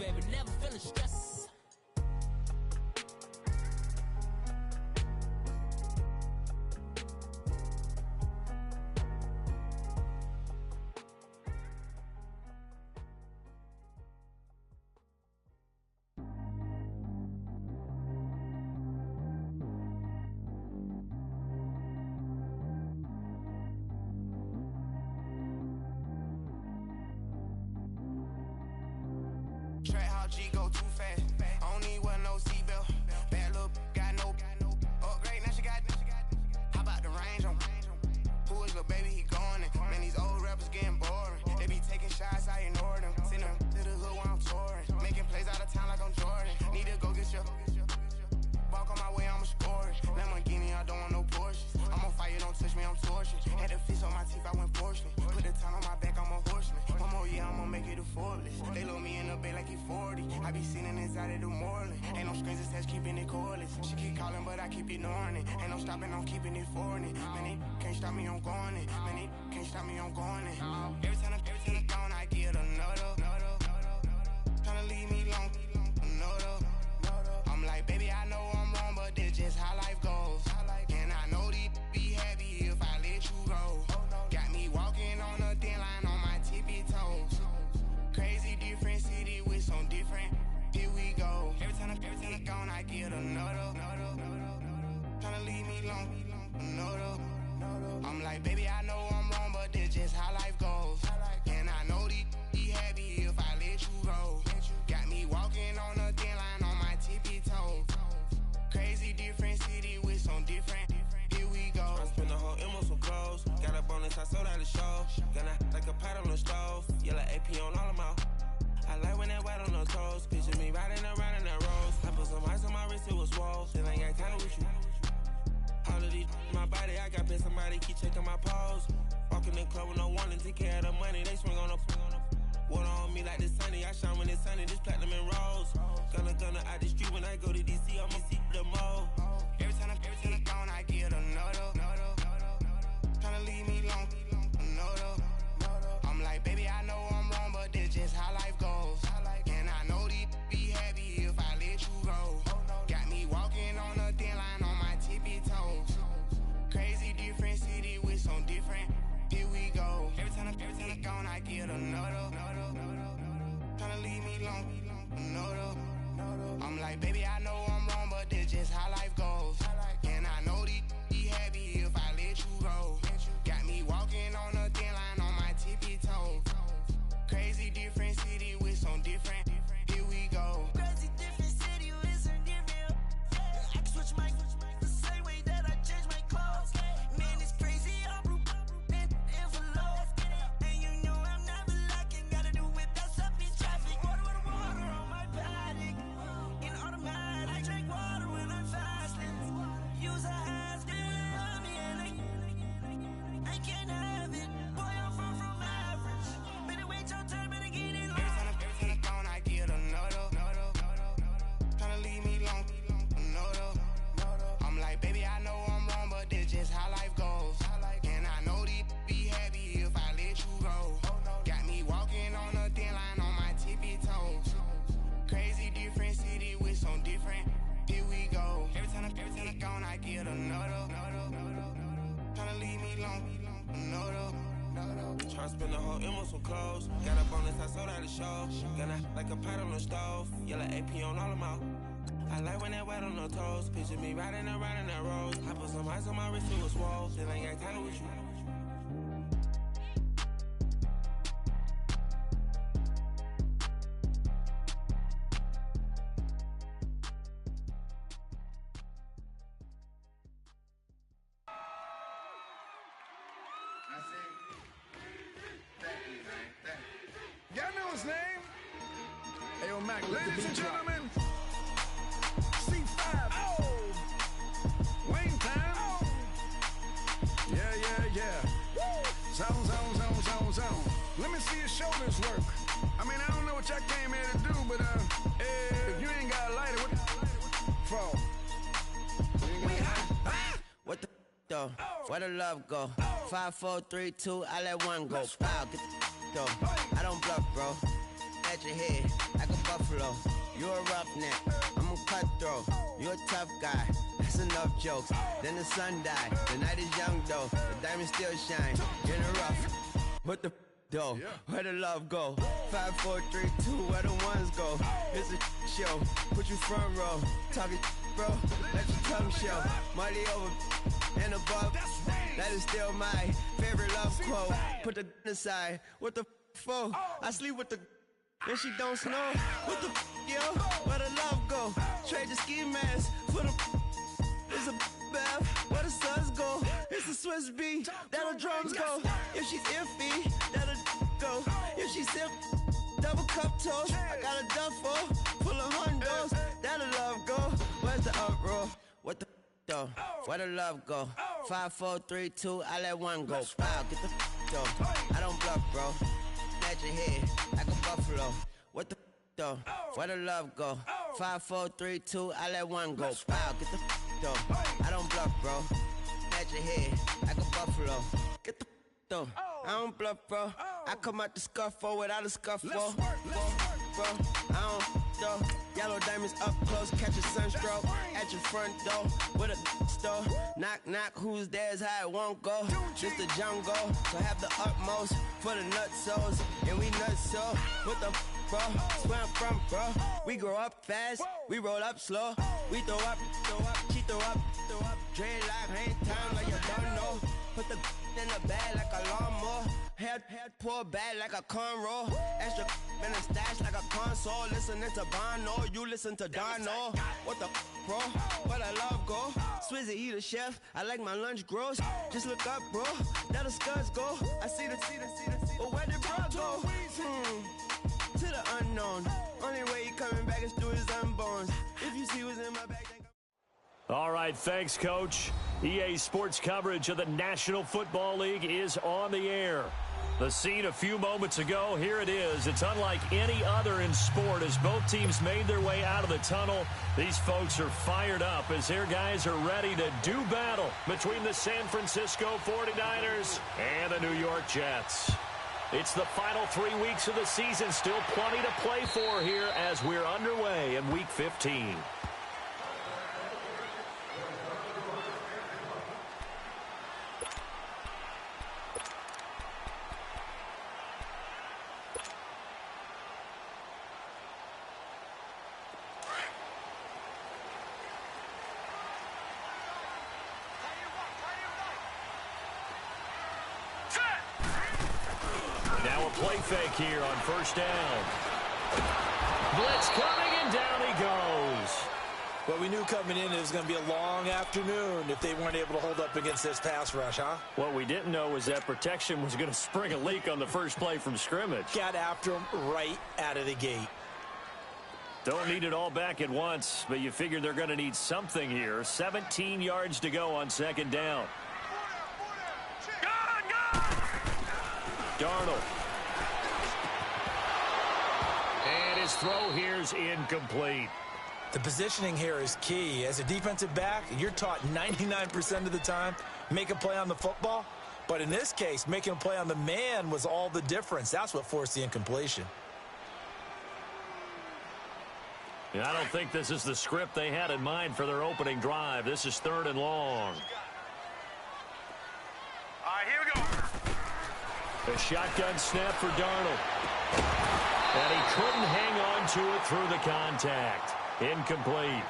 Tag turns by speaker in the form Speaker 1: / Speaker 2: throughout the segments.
Speaker 1: baby, never feeling stress.
Speaker 2: G go too fast. I don't need one no seatbelt. Bad look, got no upgrade. Now she got. How about the range on? Who is little baby? He going in. Man, these old rappers getting boring. They be taking shots, I ignore them. Send them to the hood while I'm touring. Making plays out of town like I'm Jordan. Need to go get your. Walk on my way, I'ma score it. Lamborghini, I don't want no Porsches. I'm on fire, don't touch me, I'm tortured. Had the fish on my teeth, I went porcelain. Put the time on my back, I'm a horseman. One more year, I'ma make it affordless. They load me in the bay like he 40. I be sitting inside of the Moreland. Ain't no strings attached, keeping it cordless. She keep calling, but I keep ignoring it. Ain't no stopping, I'm keeping it for it. Man, it can't stop me, I'm going it. Man, it can't stop me, I'm going it. Every time I gone, I get another. Tryna leave me long, another. I'm like, baby, I know I'm wrong, but this just how life goes. And I know these be happy if I let you go. Got me walking on a thin line on my tippy toes. Crazy different city with some different. Here we go. Every time I gone, I get another. Tryna leave me long, another. I'm like, baby, I know I'm wrong, but this just how life goes. And I know these be happy if I let you go. Got me walking on a thin line on my tippy toes. Crazy different city with some different. Here we go.
Speaker 3: I spent the whole M on some clothes. Got a bonus, I sold out the show. Gonna like a pot on the stove. Yellow AP on all of my. I like when that white on the toes. Picture me riding around in that rose. I put some ice on my wrist, it was swole. Still ain't got time with you. All of these my body, I got been somebody keep checking my pose. Walking in the club with no warning, take care of the money. They swing on the. Water on me like the sunny, I shine when it's sunny. This platinum and rose. Gonna out the street when I go to DC. I'ma see the mall.
Speaker 2: Every time I gone, I get another. Tryna leave me long, another. I'm like, baby, I know I'm wrong, but this just how life goes. And I know these be happy if I let you go. Got me walking on a thin line on my tippy toes. Crazy different city with some different. Here we go. Every time I gone, I get another. Tryna leave me long, another. I'm like, baby, I know I'm wrong, but this just how life goes. And I know these be happy if I let you go. Got me walking on a thin line on my tippy toes. Crazy different city with some different. Here we go.
Speaker 4: Crazy different city with some different. I can switch my the same way that I change my clothes. Man, it's crazy. I'm envelope. And you know I'm never lacking. Gotta do it, that's up in traffic. Water on my paddock. In automatic. I drink water when I'm fasting. Use a ass, girl, me and I can't have it. Boy, I'm from average. Better wait your turn, better get it long.
Speaker 2: Every time I gone, I get another. Tryna leave me long, another. I'm like, baby, I know I'm wrong, but this just how life goes. And I know these be happy if I let you go. Got me walking on a thin line on my tippy toes. Crazy different city with some different. Here we go. Every time I gone, I get another. Tryna leave me long, another.
Speaker 3: Tryna spend the whole M on some clothes. Got a bonus, I sold out the show. Gonna like a pot on the stove. Yellow AP on all of my. I like when that white on the toes. Picture me riding around in that rose. I put some ice on my wrist, it was swole. Still ain't got time with you.
Speaker 5: Y'all know his name? Ayo, Mac, ladies and gentlemen, C5, Wayne time. Yeah. Zone. Let me see your shoulders work. I mean, I don't know what y'all came here to do, but if you ain't got a lighter, what for?
Speaker 6: What the though? Where the love go? 5, 4, 3, 2, I let one go. Wow, get the though. I don't bluff, bro. At your head like a buffalo. You a roughneck, I'm a cutthroat. You a tough guy, that's enough jokes. Then the sun died, the night is young though. The diamonds still shine, in the rough. What the though? Where the love go? 5, 4, 3, 2, where the ones go? It's a show, put you front row. Talking bro, let your tongue show. Money over and above, that is still my favorite love quote. Put the aside, what the for? I sleep with the and she don't snow. What the yo? Where the love go? Trade the ski mask for the it's a bath. Where the suns go? It's a Swiss beat. That'll drums go. If she's iffy, that'll go. If she's sip, double cup toast. I got a duffel full of hundos. That'll love go. Where's the uproar? What the though? Where the love go? 5, 4, 3, 2. I let one go. Wow, get the though. I don't bluff, bro. At your head like a buffalo. What the though? Where the love go? 5, 4, 3, 2. I let one go. Wow, get the though. I don't bluff, bro. At your head like a buffalo. Get the though. I don't bluff, bro. I come out the scuffle without a scuffle. Bro, I don't though. Yellow diamonds up close, catch a sunstroke at your front door with a store. Knock, knock, who's there's how it won't go. Just the jungle, so have the utmost for the nutsos. And we nuts so, what the bro? Where I'm from, bro. We grow up fast, we roll up slow. We throw up, she throw up. Dreadlock, ain't time like you don't know. Put the in the bag like a lawnmower. Head pull back like a cornrow. Extra in the stash like a console. Listening to Bono, you listen to Dono. What the bro? Where the love go? Swizzy, he the chef. I like my lunch gross. Just look up, bro. That the scuds go. I see the. But where did bro go? To the unknown. Only way he coming back is through his unborns. If you see what's in my bag, then
Speaker 1: all right, thanks, Coach. EA Sports coverage of the National Football League is on the air. The scene a few moments ago, here it is. It's unlike any other in sport as both teams made their way out of the tunnel. These folks are fired up as their guys are ready to do battle between the San Francisco 49ers and the New York Jets. It's the final 3 weeks of the season, still plenty to play for here as we're underway in Week 15. Play fake here on first down. Blitz coming, and down he goes.
Speaker 7: Well, we knew coming in it was going to be a long afternoon if they weren't able to hold up against this pass rush, huh?
Speaker 1: What we didn't know was that protection was going to spring a leak on the first play from scrimmage.
Speaker 7: Got after him right out of the gate.
Speaker 1: Don't need it all back at once, but you figure they're going to need something here. 17 yards to go on second down. Darnold. And his throw here's incomplete.
Speaker 7: The positioning here is key. As a defensive back, you're taught 99% of the time, make a play on the football. But in this case, making a play on the man was all the difference. That's what forced the incompletion.
Speaker 1: I don't think this is the script they had in mind for their opening drive. This is 3rd and long.
Speaker 5: All right, here we go.
Speaker 1: A shotgun snap for Darnold. And he couldn't hang on to it through the contact. Incomplete.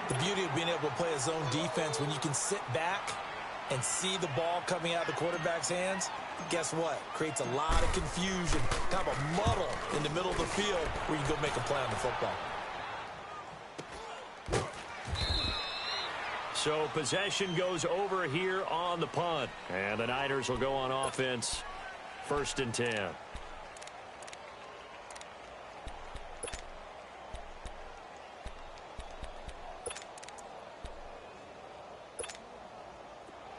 Speaker 7: The beauty of being able to play a zone defense when you can sit back and see the ball coming out of the quarterback's hands, guess what? Creates a lot of confusion, kind of a muddle in the middle of the field where you can go make a play on the football.
Speaker 1: So possession goes over here on the punt. And the Niners will go on offense. 1st and 10.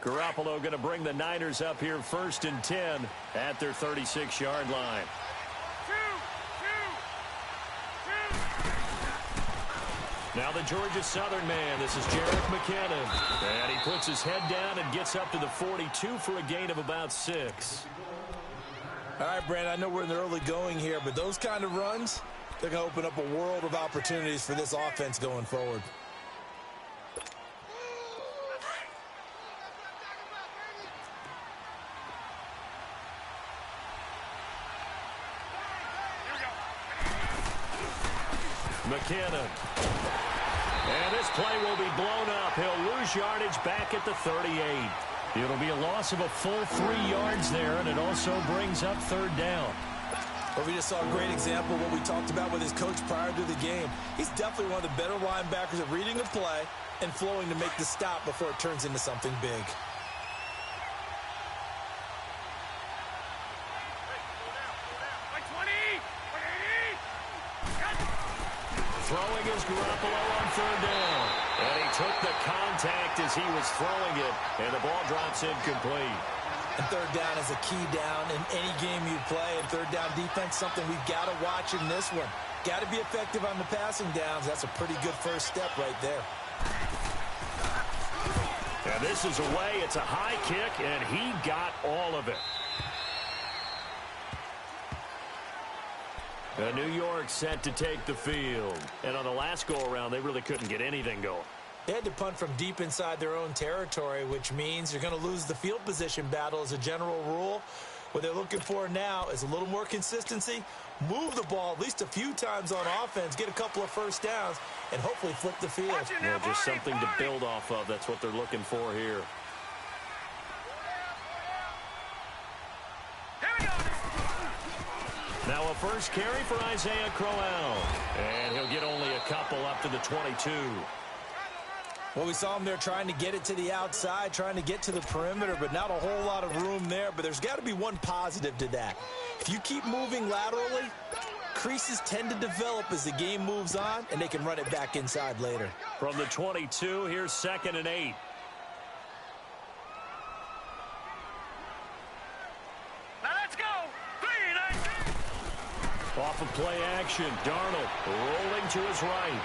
Speaker 1: Garoppolo going to bring the Niners up here 1st and 10 at their 36-yard line. Now the Georgia Southern man. This is Jerick McKinnon. And he puts his head down and gets up to the 42 for a gain of about 6.
Speaker 7: All right, Brandon, I know we're in the early going here, but those kind of runs, they're going to open up a world of opportunities for this offense going forward.
Speaker 1: McKinnon. And this play will be blown up. He'll lose yardage back at the 38. It'll be a loss of a full 3 yards there, and it also brings up third down.
Speaker 7: Well, we just saw a great example of what we talked about with his coach prior to the game. He's definitely one of the better linebackers at reading a play and flowing to make the stop before it turns into something big.
Speaker 1: Throwing is Garoppolo on third down. And he took the contact as he was throwing it, and the ball drops incomplete.
Speaker 7: And third down is a key down in any game you play. And third down defense, something we've got to watch in this one. Got to be effective on the passing downs. That's a pretty good first step right there.
Speaker 1: And this is away. It's a high kick, and he got all of it. New York set to take the field. And on the last go-around, they really couldn't get anything going.
Speaker 7: They had to punt from deep inside their own territory, which means you're going to lose the field position battle as a general rule. What they're looking for now is a little more consistency, move the ball at least a few times on offense, get a couple of first downs, and hopefully flip the field.
Speaker 1: Yeah, just something to build off of. That's what they're looking for here. Now a first carry for Isaiah Crowell. And he'll get only a couple up to the 22.
Speaker 7: Well, we saw him there trying to get it to the outside, trying to get to the perimeter, but not a whole lot of room there. But there's got to be one positive to that. If you keep moving laterally, creases tend to develop as the game moves on, and they can run it back inside later.
Speaker 1: From the 22, here's 2nd and 8. Off of play action, Darnold rolling to his right.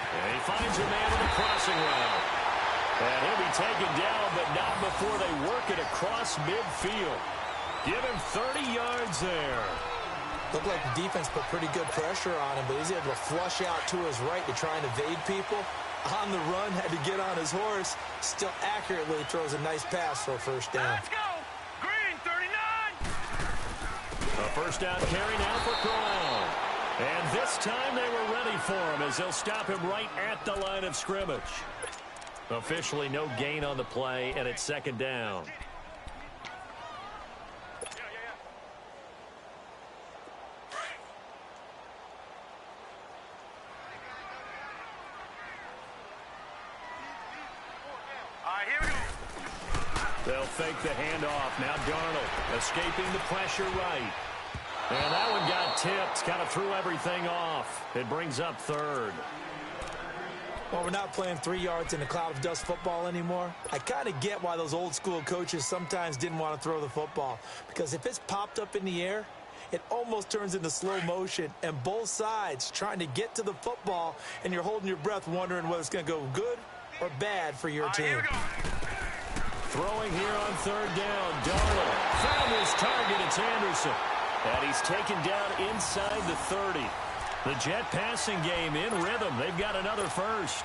Speaker 1: And he finds a man with a crossing route. And he'll be taken down, but not before they work it across midfield. Give him 30 yards there.
Speaker 7: Looked like the defense put pretty good pressure on him, but he's able to flush out to his right to try and evade people. On the run, had to get on his horse. Still accurately throws a nice pass for a first down.
Speaker 8: Let's go! Green, 39!
Speaker 1: A first down carry now for Crowell. And this time they were ready for him as they'll stop him right at the line of scrimmage. Officially no gain on the play, and it's 2nd down. They'll fake the handoff. Now Darnold escaping the pressure right. And that one got tipped. Kind of threw everything off. It brings up 3rd.
Speaker 7: Well, we're not playing 3 yards in a cloud of dust football anymore. I kind of get why those old school coaches sometimes didn't want to throw the football. Because if it's popped up in the air, it almost turns into slow motion. And both sides trying to get to the football, and you're holding your breath wondering whether it's going to go good or bad for your team.
Speaker 1: Throwing here on 3rd down. Darnold found his target. It's Anderson. And he's taken down inside the 30. The Jet passing game in rhythm. They've got another first.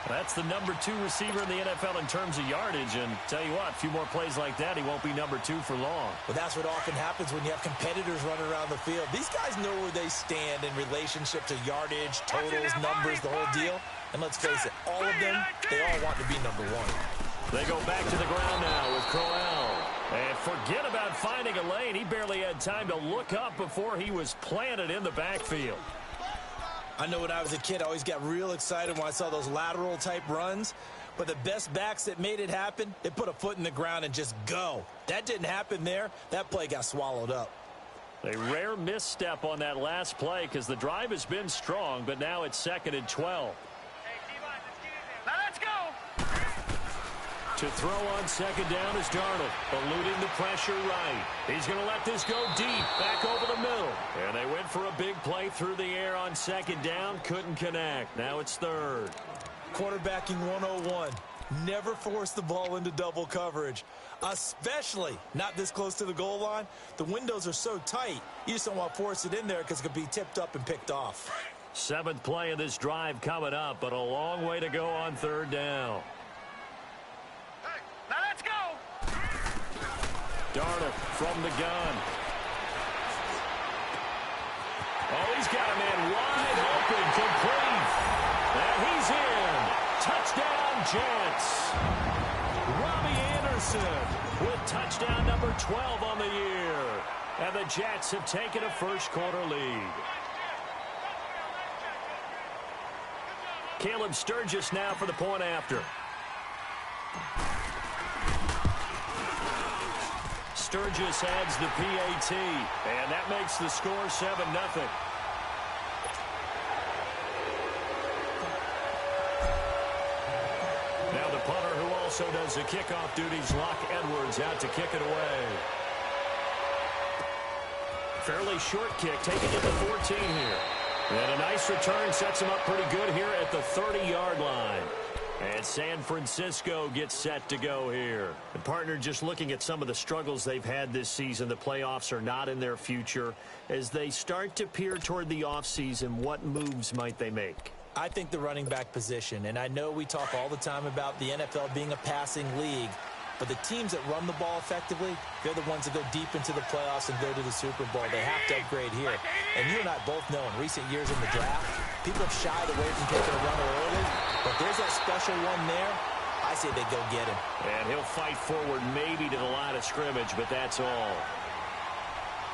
Speaker 1: That's the number 2 receiver in the NFL in terms of yardage. And tell you what, a few more plays like that, he won't be number 2 for long.
Speaker 7: Well, that's what often happens when you have competitors running around the field. These guys know where they stand in relationship to yardage, totals, numbers, the whole deal. And let's face it, all of them, they all want to be number 1.
Speaker 1: They go back to the ground now with Crowell. And forget about finding a lane. He barely had time to look up before he was planted in the backfield.
Speaker 7: I know when I was a kid, I always got real excited when I saw those lateral type runs. But the best backs that made it happen, they put a foot in the ground and just go. That didn't happen there. That play got swallowed up.
Speaker 1: A rare misstep on that last play because the drive has been strong, but now it's 2nd and 12.
Speaker 8: Let's go!
Speaker 1: To throw on 2nd down is Darnold, eluding the pressure right. He's going to let this go deep, back over the middle. And they went for a big play through the air on 2nd down, couldn't connect. Now it's 3rd.
Speaker 7: Quarterbacking 101. Never force the ball into double coverage, especially not this close to the goal line. The windows are so tight, you just don't want to force it in there because it could be tipped up and picked off.
Speaker 1: 7th play of this drive coming up, but a long way to go on 3rd down.
Speaker 8: Hey, now let's go.
Speaker 1: Darnold from the gun. Oh, he's got a man wide open, complete. And he's in. Touchdown, Jets. Robbie Anderson with touchdown number 12 on the year. And the Jets have taken a first-quarter lead. Caleb Sturgis now for the point after. Sturgis adds the PAT, and that makes the score 7-0. Now the punter, who also does the kickoff duties, Locke Edwards, out to kick it away. Fairly short kick, taking it to 14 here. And a nice return sets him up pretty good here at the 30-yard line. And San Francisco gets set to go here. And partner, just looking at some of the struggles they've had this season, the playoffs are not in their future. As they start to peer toward the offseason, what moves might they make?
Speaker 7: I think the running back position, and I know we talk all the time about the NFL being a passing league, but the teams that run the ball effectively, they're the ones that go deep into the playoffs and go to the Super Bowl. They have to upgrade here. And you and I both know in recent years in the draft, people have shied away from taking a runner early, but there's that special one there. I say they go get him.
Speaker 1: And he'll fight forward maybe to the line of scrimmage, but that's all.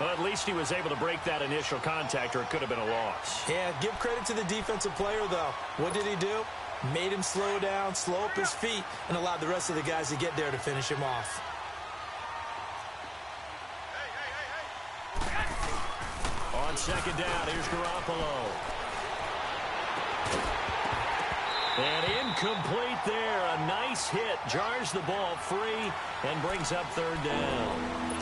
Speaker 1: Well, at least he was able to break that initial contact, or it could have been a loss.
Speaker 7: Yeah, give credit to the defensive player, though. What did he do? Made him slow down, slow up his feet, and allowed the rest of the guys to get there to finish him off.
Speaker 1: On 2nd down, here's Garoppolo. And incomplete there. A nice hit. Jars the ball free and brings up 3rd down.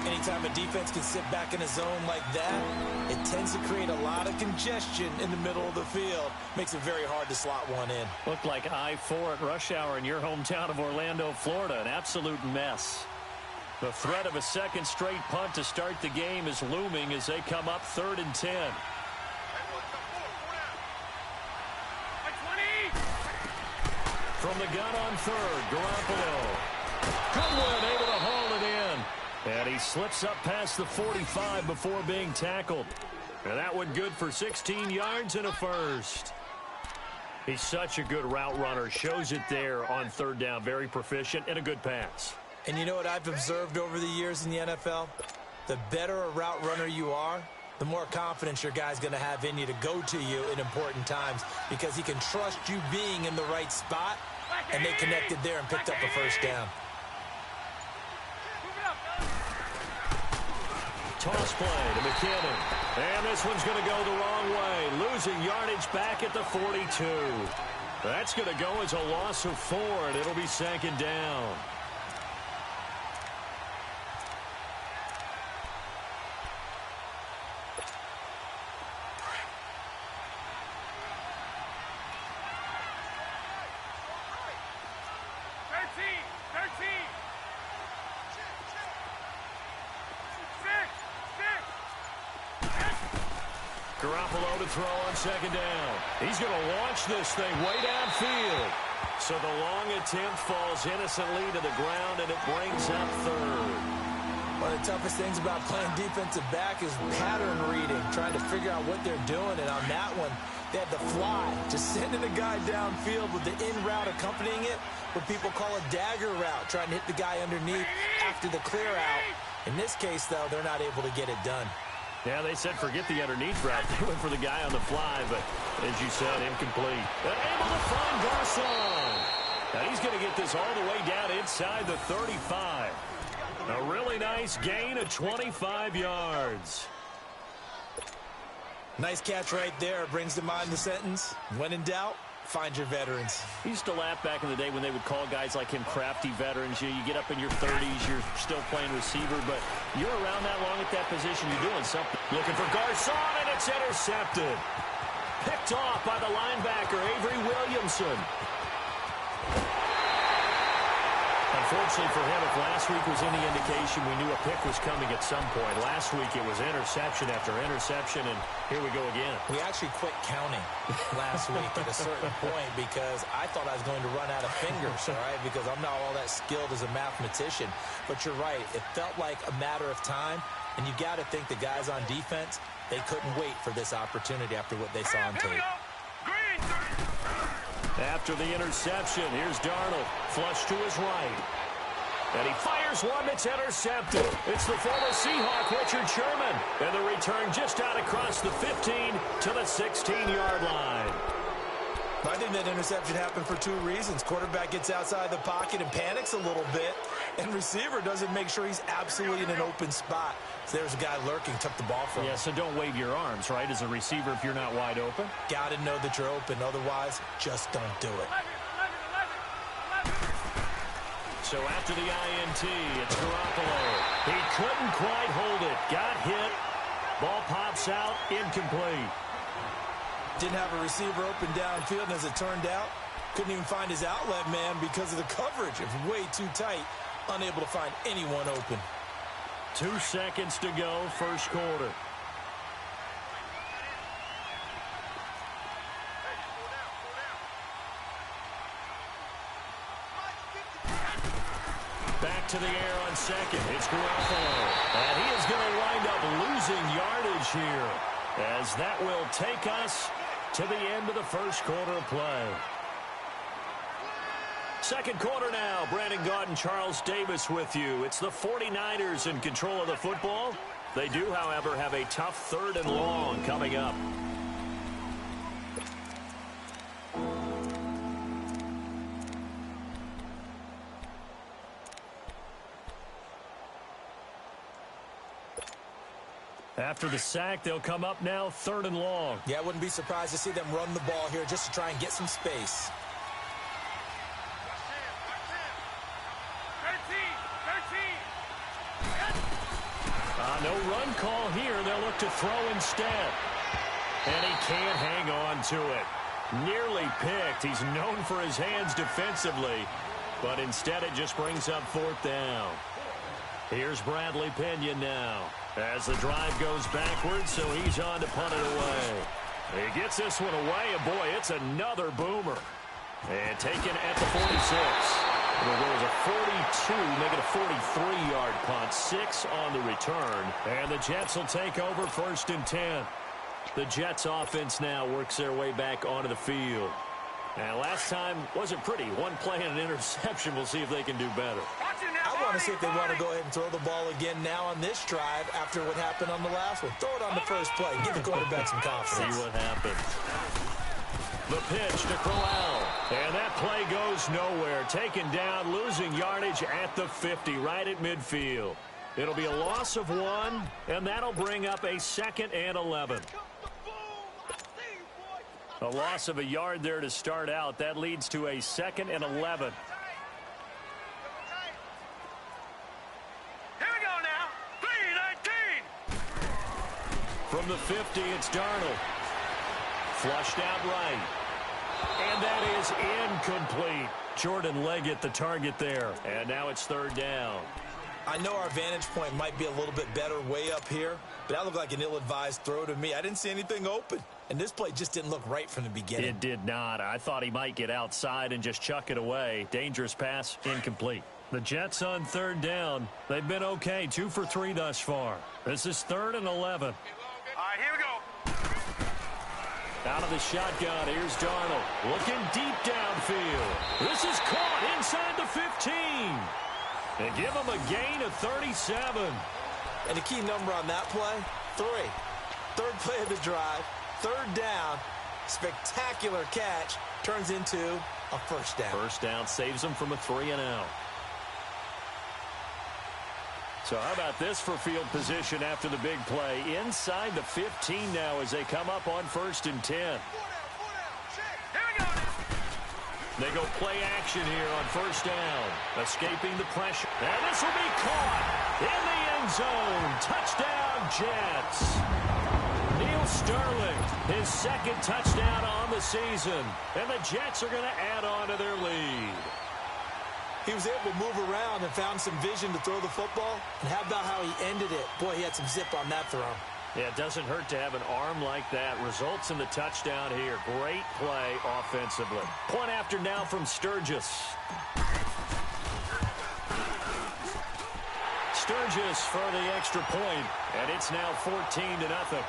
Speaker 7: Anytime a defense can sit back in a zone like that, it tends to create a lot of congestion in the middle of the field. Makes it very hard to slot one in.
Speaker 1: Looked like I-4 at rush hour in your hometown of Orlando, Florida. An absolute mess. The threat of a second straight punt to start the game is looming as they come up 3rd and 10. From the gun on 3rd, Garoppolo. Goodwin able to haul it in. And he slips up past the 45 before being tackled. And that one good for 16 yards and a first. He's such a good route runner. Shows it there on 3rd down. Very proficient and a good pass.
Speaker 7: And you know what I've observed over the years in the NFL? The better a route runner you are, the more confidence your guy's going to have in you to go to you in important times because he can trust you being in the right spot, and they connected there and picked up a first down.
Speaker 1: Toss play to McKinnon. And this one's going to go the wrong way. Losing yardage back at the 42. That's going to go as a loss of 4, and it'll be 2nd down. Garoppolo to throw on 2nd down. He's going to launch this thing way downfield. So the long attempt falls innocently to the ground, and it brings up 3rd.
Speaker 7: One of the toughest things about playing defensive back is pattern reading, trying to figure out what they're doing. And on that one, they had the fly, just sending the guy downfield with the in route accompanying it, what people call a dagger route, trying to hit the guy underneath after the clear out. In this case, though, they're not able to get it done.
Speaker 1: Yeah, they said forget the underneath route. They went for the guy on the fly, but as you said, incomplete. Able to find Garcon. Now he's going to get this all the way down inside the 35. A really nice gain of 25 yards.
Speaker 7: Nice catch right there. Brings to mind the sentence, when in doubt, find your veterans.
Speaker 1: He used to laugh back in the day when they would call guys like him crafty veterans. You get up in your 30s, you're still playing receiver, but you're around that long at that position, you're doing something. Looking for Garcon, and it's intercepted. Picked off by the linebacker, Avery Williamson. unfortunately for him, if last week was any indication, we knew a pick was coming at some point. Last week it was interception after interception, and here we go again.
Speaker 7: We actually quit counting last week at a certain point because I thought I was going to run out of fingers, all right, because I'm not all that skilled as a mathematician. But you're right. It felt like a matter of time, and you got to think the guys on defense, they couldn't wait for this opportunity after what they saw on tape.
Speaker 1: After the interception, here's Darnold. Flush to his right. And he fires one that's intercepted. It's the former Seahawk, Richard Sherman. And the return just out across the 15 to the 16-yard line.
Speaker 7: I think that interception happened for two reasons. Quarterback gets outside the pocket and panics a little bit, and receiver doesn't make sure he's absolutely in an open spot. So there's a guy lurking, took the ball from him.
Speaker 1: Yeah, so don't wave your arms, right, as a receiver if you're not wide open.
Speaker 7: Got to know that you're open. Otherwise, just don't do it.
Speaker 1: So after the INT, it's Garoppolo. He couldn't quite hold it. Got hit. Ball pops out, incomplete.
Speaker 7: Didn't have a receiver open downfield, and as it turned out, couldn't even find his outlet man because of the coverage. It was way too tight, unable to find anyone open.
Speaker 1: 2 seconds to go, first quarter. Back to the air on second. It's Garoppolo. And he is going to wind up losing yardage here, as that will take us to the end of the first quarter of play. Second quarter now. Brandon Gaudin, Charles Davis with you. It's the 49ers in control of the football. They do, however, have a tough 3rd and long coming up. After the sack, they'll come up now 3rd and long.
Speaker 7: Yeah, I wouldn't be surprised to see them run the ball here just to try and get some space.
Speaker 8: 13.
Speaker 1: No run call here. They'll look to throw instead. And he can't hang on to it. Nearly picked. He's known for his hands defensively, but instead it just brings up 4th down. Here's Bradley Pinion now, as the drive goes backwards, so he's on to punt it away. He gets this one away, and boy, it's another boomer. And taken at the 46. There was a 42, make it a 43-yard punt, 6 on the return. And the Jets will take over 1st and 10. The Jets offense now works their way back onto the field. And last time wasn't pretty. One play and an interception. We'll see if they can do better.
Speaker 7: I want to see if they want to go ahead and throw the ball again now on this drive after what happened on the last one. Throw it on the first play. Give the quarterback some confidence.
Speaker 1: See what happens. The pitch to Crowell. And that play goes nowhere. Taken down, losing yardage at the 50, right at midfield. It'll be a loss of 1, and that'll bring up a 2nd and 11. A loss of a yard there to start out. That leads to a 2nd and 11.
Speaker 8: Here we go now. 3-19.
Speaker 1: From the 50, it's Darnold. Flushed out right. And that is incomplete. Jordan Leggett, the target there. And now it's 3rd down.
Speaker 7: I know our vantage point might be a little bit better way up here, but that looked like an ill-advised throw to me. I didn't see anything open, and this play just didn't look right from the beginning.
Speaker 1: It did not. I thought he might get outside and just chuck it away. Dangerous pass, incomplete. The Jets on 3rd down. They've been okay, 2 for 3 thus far. This is 3rd and 11.
Speaker 8: All right, here we go.
Speaker 1: Out of the shotgun, here's Darnold. Looking deep downfield. This is caught inside the 15. And give him a gain of 37.
Speaker 7: And the key number on that play, 3. 3rd play of the drive, 3rd down, spectacular catch, turns into a 1st down.
Speaker 1: 1st down saves them from a 3-and-out. So how about this for field position after the big play? Inside the 15 now as they come up on 1st and 10.
Speaker 8: Here we go.
Speaker 1: They go play action here on 1st down. Escaping the pressure. And this will be caught in the end zone. Touchdown, Jets. Neil Sterling, his 2nd touchdown on the season. And the Jets are going to add on to their lead.
Speaker 7: He was able to move around and found some vision to throw the football. And how about how he ended it? Boy, he had some zip on that throw.
Speaker 1: Yeah, it doesn't hurt to have an arm like that. Results in the touchdown here. Great play offensively. Point after now from Sturgis. Sturgis for the extra point, and it's now 14-0.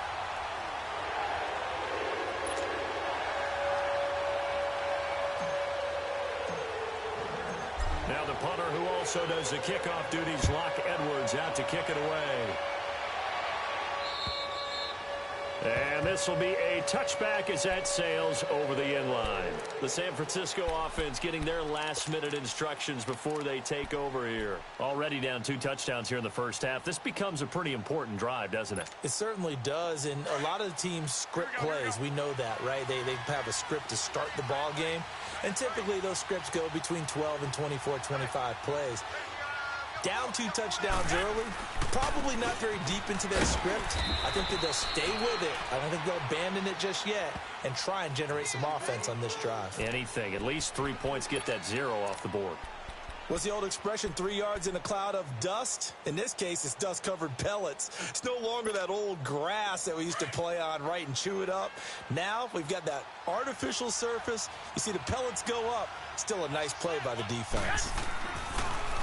Speaker 1: Now the punter who also does the kickoff duties, Locke Edwards, out to kick it away. And this will be a touchback as that sails over the end line. The San Francisco offense getting their last-minute instructions before they take over here. Already down 2 touchdowns here in the first half. This becomes a pretty important drive, doesn't it?
Speaker 7: It certainly does, and a lot of the teams script plays. We know that, right? They have a script to start the ball game, and typically those scripts go between 12 and 24, 25 plays. Down 2 touchdowns early, probably not very deep into their script. I think that they'll stay with it. I don't think they'll abandon it just yet and try and generate some offense on this drive.
Speaker 1: Anything. At least 3 points, get that 0 off the board.
Speaker 7: What's the old expression, 3 yards in a cloud of dust? In this case, it's dust-covered pellets. It's no longer that old grass that we used to play on, right, and chew it up. Now we've got that artificial surface. You see the pellets go up. Still a nice play by the defense.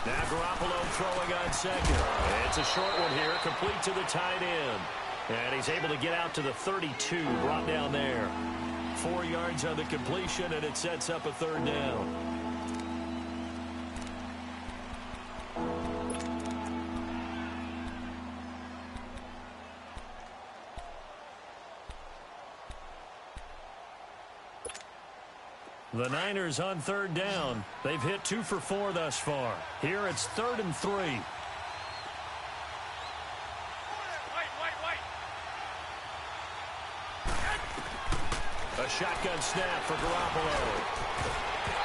Speaker 1: Now Garoppolo throwing on second. It's a short one here, complete to the tight end. And he's able to get out to the 32, brought down there. 4 yards on the completion, and it sets up a 3rd down. The Niners on 3rd down. They've hit 2 for 4 thus far. Here it's 3rd and 3. A shotgun snap for Garoppolo.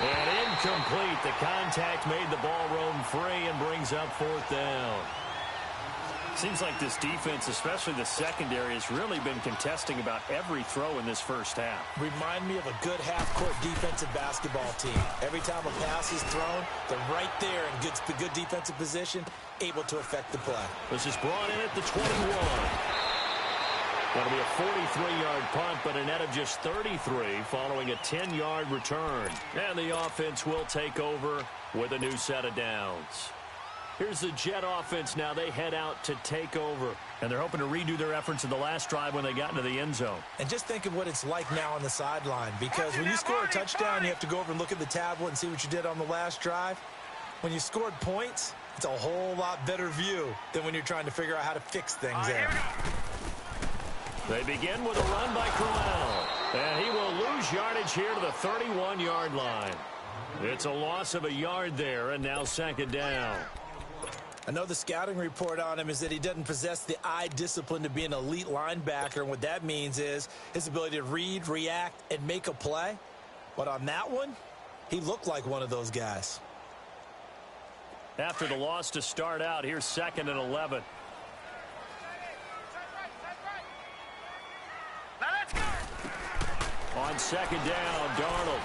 Speaker 1: And incomplete. The contact made the ball roam free and brings up 4th down. Seems like this defense, especially the secondary, has really been contesting about every throw in this first half.
Speaker 7: Remind me of a good half-court defensive basketball team. Every time a pass is thrown, they're right there in good defensive position, able to affect the play.
Speaker 1: This is brought in at the 21. That'll be a 43-yard punt, but a net of just 33 following a 10-yard return. And the offense will take over with a new set of downs. Here's the Jet offense now. They head out to take over. And they're hoping to redo their efforts in the last drive when they got into the end zone.
Speaker 7: And just think of what it's like now on the sideline. Because when you score a touchdown, you have to go over and look at the tablet and see what you did on the last drive. When you scored points, it's a whole lot better view than when you're trying to figure out how to fix things there.
Speaker 1: They begin with a run by Crowell. And he will lose yardage here to the 31-yard line. It's a loss of a yard there, and now 2nd down.
Speaker 7: I know the scouting report on him is that he doesn't possess the eye discipline to be an elite linebacker, and what that means is his ability to read, react, and make a play. But on that one, he looked like one of those guys.
Speaker 1: After the loss to start out, here's 2nd and 11.
Speaker 8: Now let's go.
Speaker 1: On 2nd down, Darnold.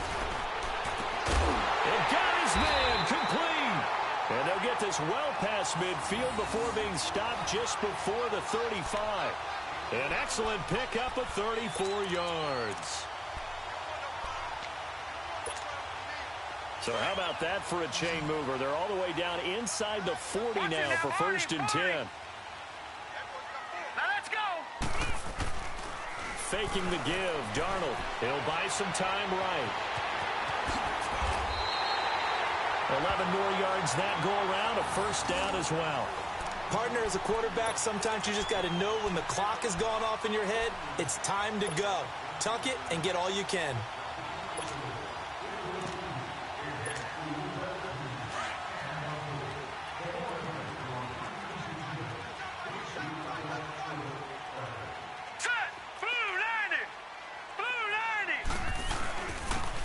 Speaker 1: And got his man complete. And they'll get this well past midfield before being stopped just before the 35. An excellent pickup of 34 yards. So how about that for a chain mover? They're all the way down inside the 40 now for 1st and 10.
Speaker 8: Now let's go.
Speaker 1: Faking the give, Darnold. He'll buy some time right. 11 more yards that go around, a 1st down as well.
Speaker 7: Partner, as a quarterback, sometimes you just got to know when the clock has gone off in your head, it's time to go. Tuck it and get all you can.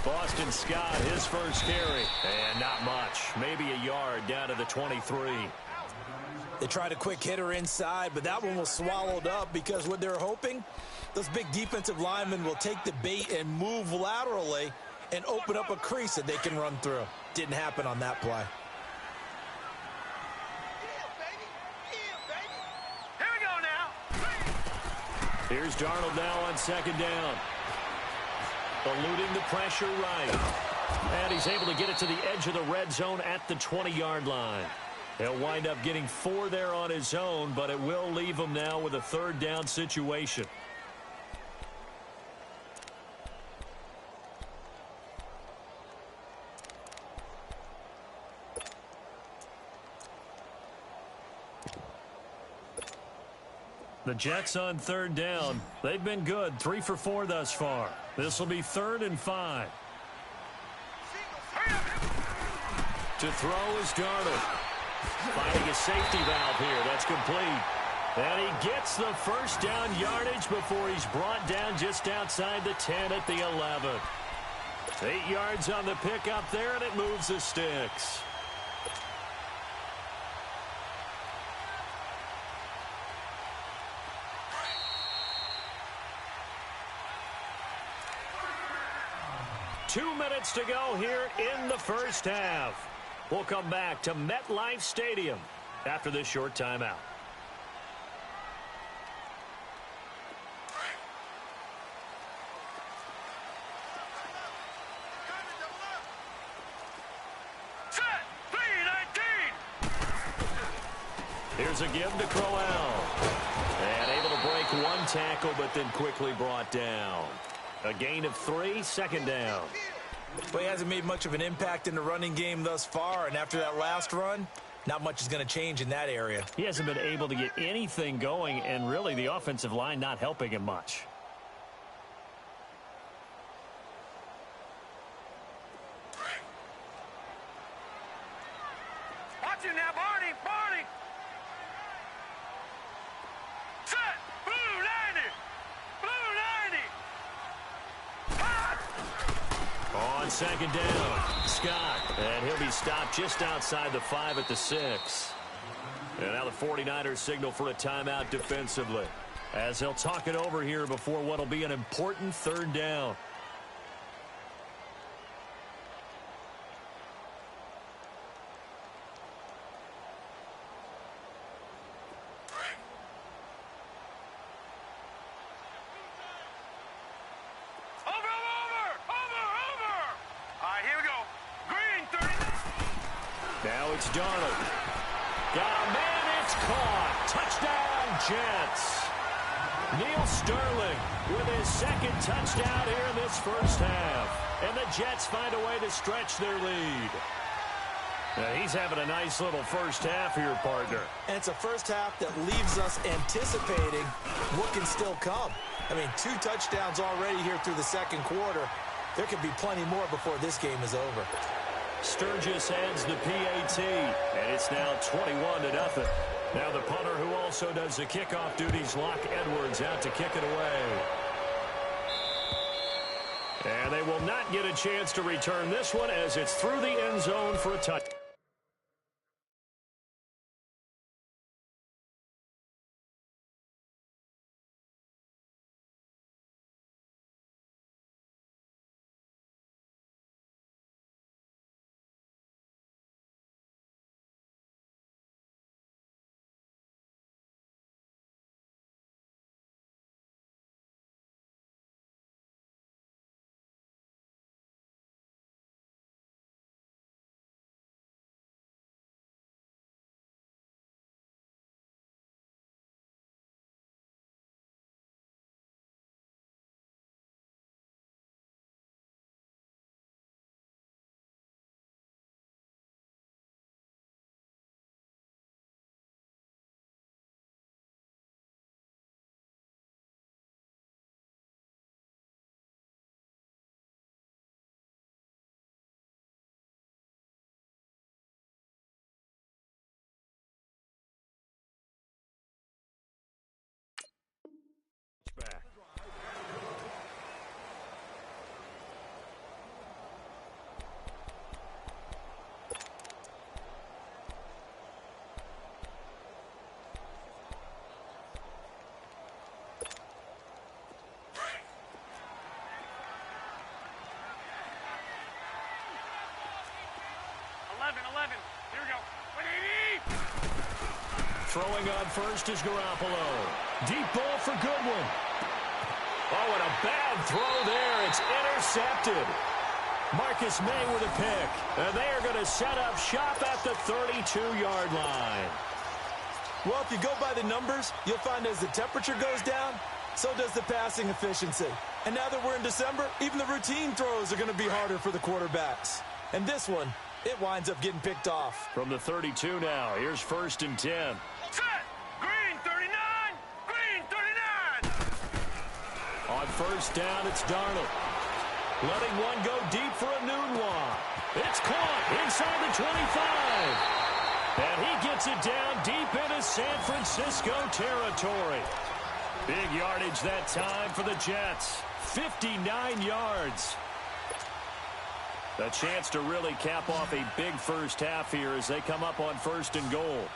Speaker 1: Boston Scott, his first carry. And not much. Maybe a yard down to the 23.
Speaker 7: They tried a quick hitter inside, but that one was swallowed up because what they're hoping, those big defensive linemen will take the bait and move laterally and open up a crease that they can run through. Didn't happen on that play.
Speaker 1: Here's Darnold now on second down. Eluding the pressure right. And he's able to get it to the edge of the red zone at the 20-yard line. He'll wind up getting 4 there on his own, but it will leave him now with a third down situation. The Jets on third down. They've been good. 3 for 4 thus far. This will be 3rd and 5. To throw is Darnold. Finding a safety valve here. That's complete. And he gets the first down yardage before he's brought down just outside the 10 at the 11. 8 yards on the pickup there, and it moves the sticks. Two minutes to go here in the first half. We'll come back to MetLife Stadium after this short timeout. Here's a give to Crowell. And able to break one tackle, but then quickly brought down. A gain of 3, 2nd down.
Speaker 7: Well, he hasn't made much of an impact in the running game thus far, and after that last run, not much is going to change in that area.
Speaker 1: He hasn't been able to get anything going, and really the offensive line not helping him much.
Speaker 8: Watch it now, Barney! Barney! Set! Blue 90! Blue 90!
Speaker 1: On second down, Scott. And he'll be stopped just outside the 5 at the 6. And now the 49ers signal for a timeout defensively, as he'll talk it over here before what will be an important 3rd down. Now it's Darnold. Got a man, it's caught. Touchdown, Jets. Neil Sterling with his 2nd touchdown here in this first half. And the Jets find a way to stretch their lead. Now he's having a nice little first half here, partner.
Speaker 7: And it's a first half that leaves us anticipating what can still come. I mean, 2 touchdowns already here through the 2nd quarter. There could be plenty more before this game is over.
Speaker 1: Sturgis adds the PAT, and it's now 21-0. Now the punter, who also does the kickoff duties, Locke Edwards, out to kick it away. And they will not get a chance to return this one as it's through the end zone for a touchdown. Back.
Speaker 8: Here we go. 180!
Speaker 1: Throwing on first is Garoppolo. Deep ball for Goodwin. Oh, and a bad throw there. It's intercepted. Marcus May with a pick. And they are going to set up shop at the 32-yard line.
Speaker 7: Well, if you go by the numbers, you'll find as the temperature goes down, so does the passing efficiency. And now that we're in December, even the routine throws are going to be harder for the quarterbacks. And this one, it winds up getting picked off.
Speaker 1: From the 32 now, here's 1st and 10.
Speaker 8: Set. Green 39. Green 39.
Speaker 1: On 1st down, it's Darnold. Letting one go deep for a noon one. It's caught inside the 25. And he gets it down deep into San Francisco territory. Big yardage that time for the Jets. 59 yards. A chance to really cap off a big first half here as they come up on 1st and goal.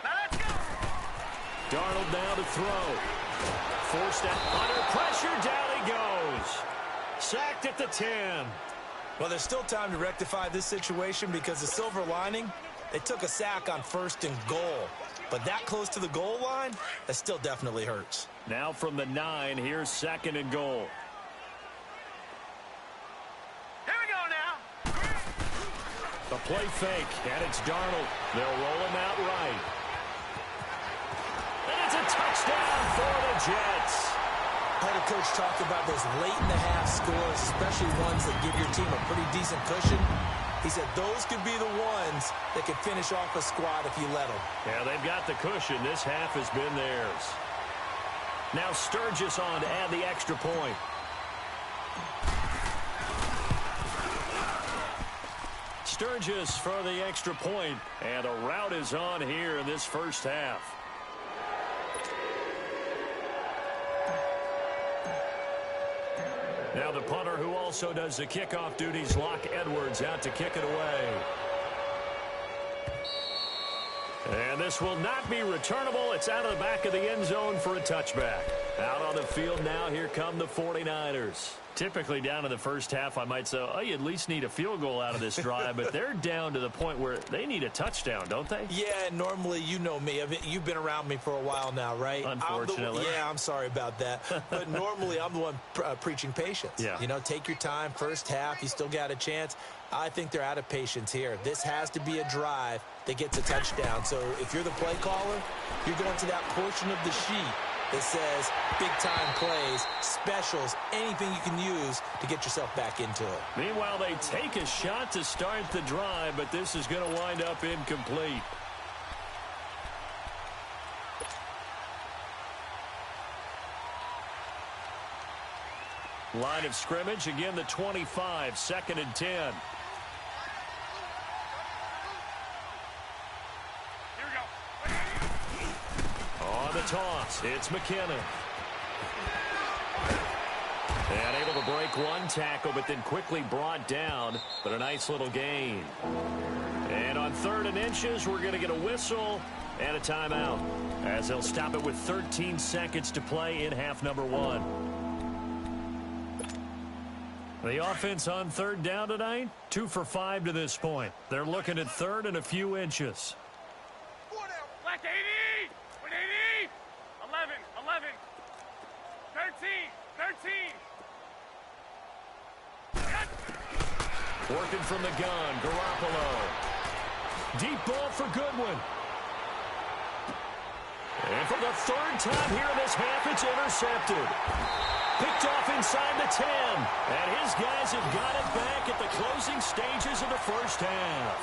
Speaker 8: Now let's go.
Speaker 1: Darnold now to throw. Forced out under pressure. Down he goes. Sacked at the 10.
Speaker 7: Well, there's still time to rectify this situation because the silver lining, they took a sack on 1st and goal. But that close to the goal line, that still definitely hurts.
Speaker 1: Now from the 9, here's 2nd and goal.
Speaker 8: Here we go now.
Speaker 1: The play fake, and it's Darnold. They'll roll him out right. And it's a touchdown for the Jets.
Speaker 7: I heard a coach talk about those late-in-the-half scores, especially ones that give your team a pretty decent cushion. He said those could be the ones that could finish off a squad if you let them.
Speaker 1: Yeah, they've got the cushion. This half has been theirs. Now Sturgis on to add the extra point. Sturgis for the extra point, and a rout is on here in this first half. Now the punter who also does the kickoff duties, Locke Edwards, out to kick it away. And this will not be returnable. It's out of the back of the end zone for a touchback. Out on the field now, here come the 49ers. Typically down in the first half, I might say, oh, you at least need a field goal out of this drive, but they're down to the point where they need a touchdown, don't they?
Speaker 7: Yeah, normally, you know me. You've been around me for a while now, right?
Speaker 1: Unfortunately.
Speaker 7: I'm sorry about that. But normally, I'm the one preaching patience.
Speaker 1: Yeah.
Speaker 7: You know, take your time. First half, you still got a chance. I think they're out of patience here. This has to be a drive that gets a touchdown. So if you're the play caller, you're going to that portion of the sheet that says big-time plays, specials, anything you can use to get yourself back into it.
Speaker 1: Meanwhile, they take a shot to start the drive, but this is going to wind up incomplete. Line of scrimmage, again the 25, 2nd and 10.
Speaker 8: Here we go.
Speaker 1: On the toss, it's McKinnon. And able to break one tackle, but then quickly brought down, but a nice little gain. And on 3rd and inches, we're going to get a whistle and a timeout, as they'll stop it with 13 seconds to play in half number 1. The offense on 3rd down tonight, 2 for 5 to this point. They're looking at 3rd and a few inches.
Speaker 8: Black 80. 180. 11. 11. 13. 13.
Speaker 1: Working from the gun, Garoppolo. Deep ball for Goodwin. And for the 3rd time here in this half, it's intercepted. Picked off inside the 10. And his guys have got it back at the closing stages of the first half.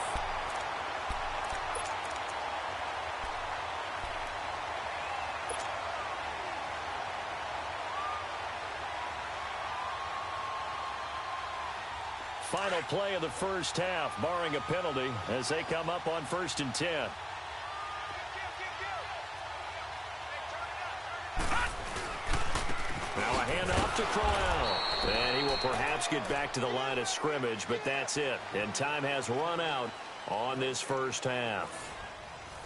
Speaker 1: Final play of the first half, barring a penalty, as they come up on 1st and 10. Now a handoff to Crowell. And he will perhaps get back to the line of scrimmage, but that's it. And time has run out on this first half.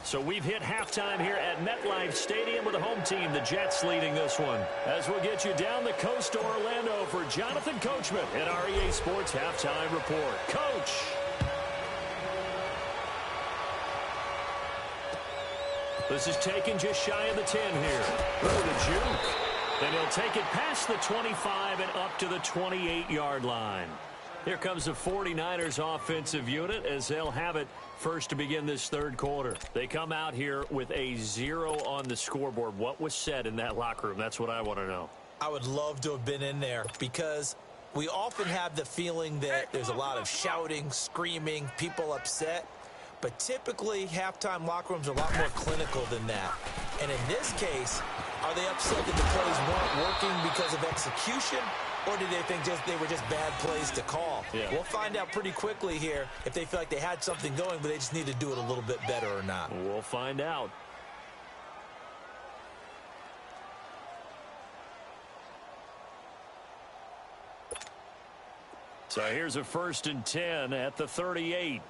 Speaker 1: So we've hit halftime here at MetLife Stadium with the home team, the Jets, leading this one. As we'll get you down the coast to Orlando for Jonathan Coachman at our EA Sports Halftime Report. Coach. This is taken just shy of the 10 here. Through the juke. And he'll take it past the 25 and up to the 28-yard line. Here comes the 49ers offensive unit as they'll have it first to begin this third quarter. They come out here with a 0 on the scoreboard. What was said in that locker room? That's what I want to know.
Speaker 7: I would love to have been in there because we often have the feeling that there's a lot of shouting, screaming, people upset. But typically, halftime locker rooms are a lot more clinical than that. And in this case, are they upset that the plays weren't working because of execution? Or did they think they were just bad plays to call?
Speaker 1: Yeah.
Speaker 7: We'll find out pretty quickly here if they feel like they had something going, but they just need to do it a little bit better or not.
Speaker 1: We'll find out. So here's a 1st and 10 at the 38.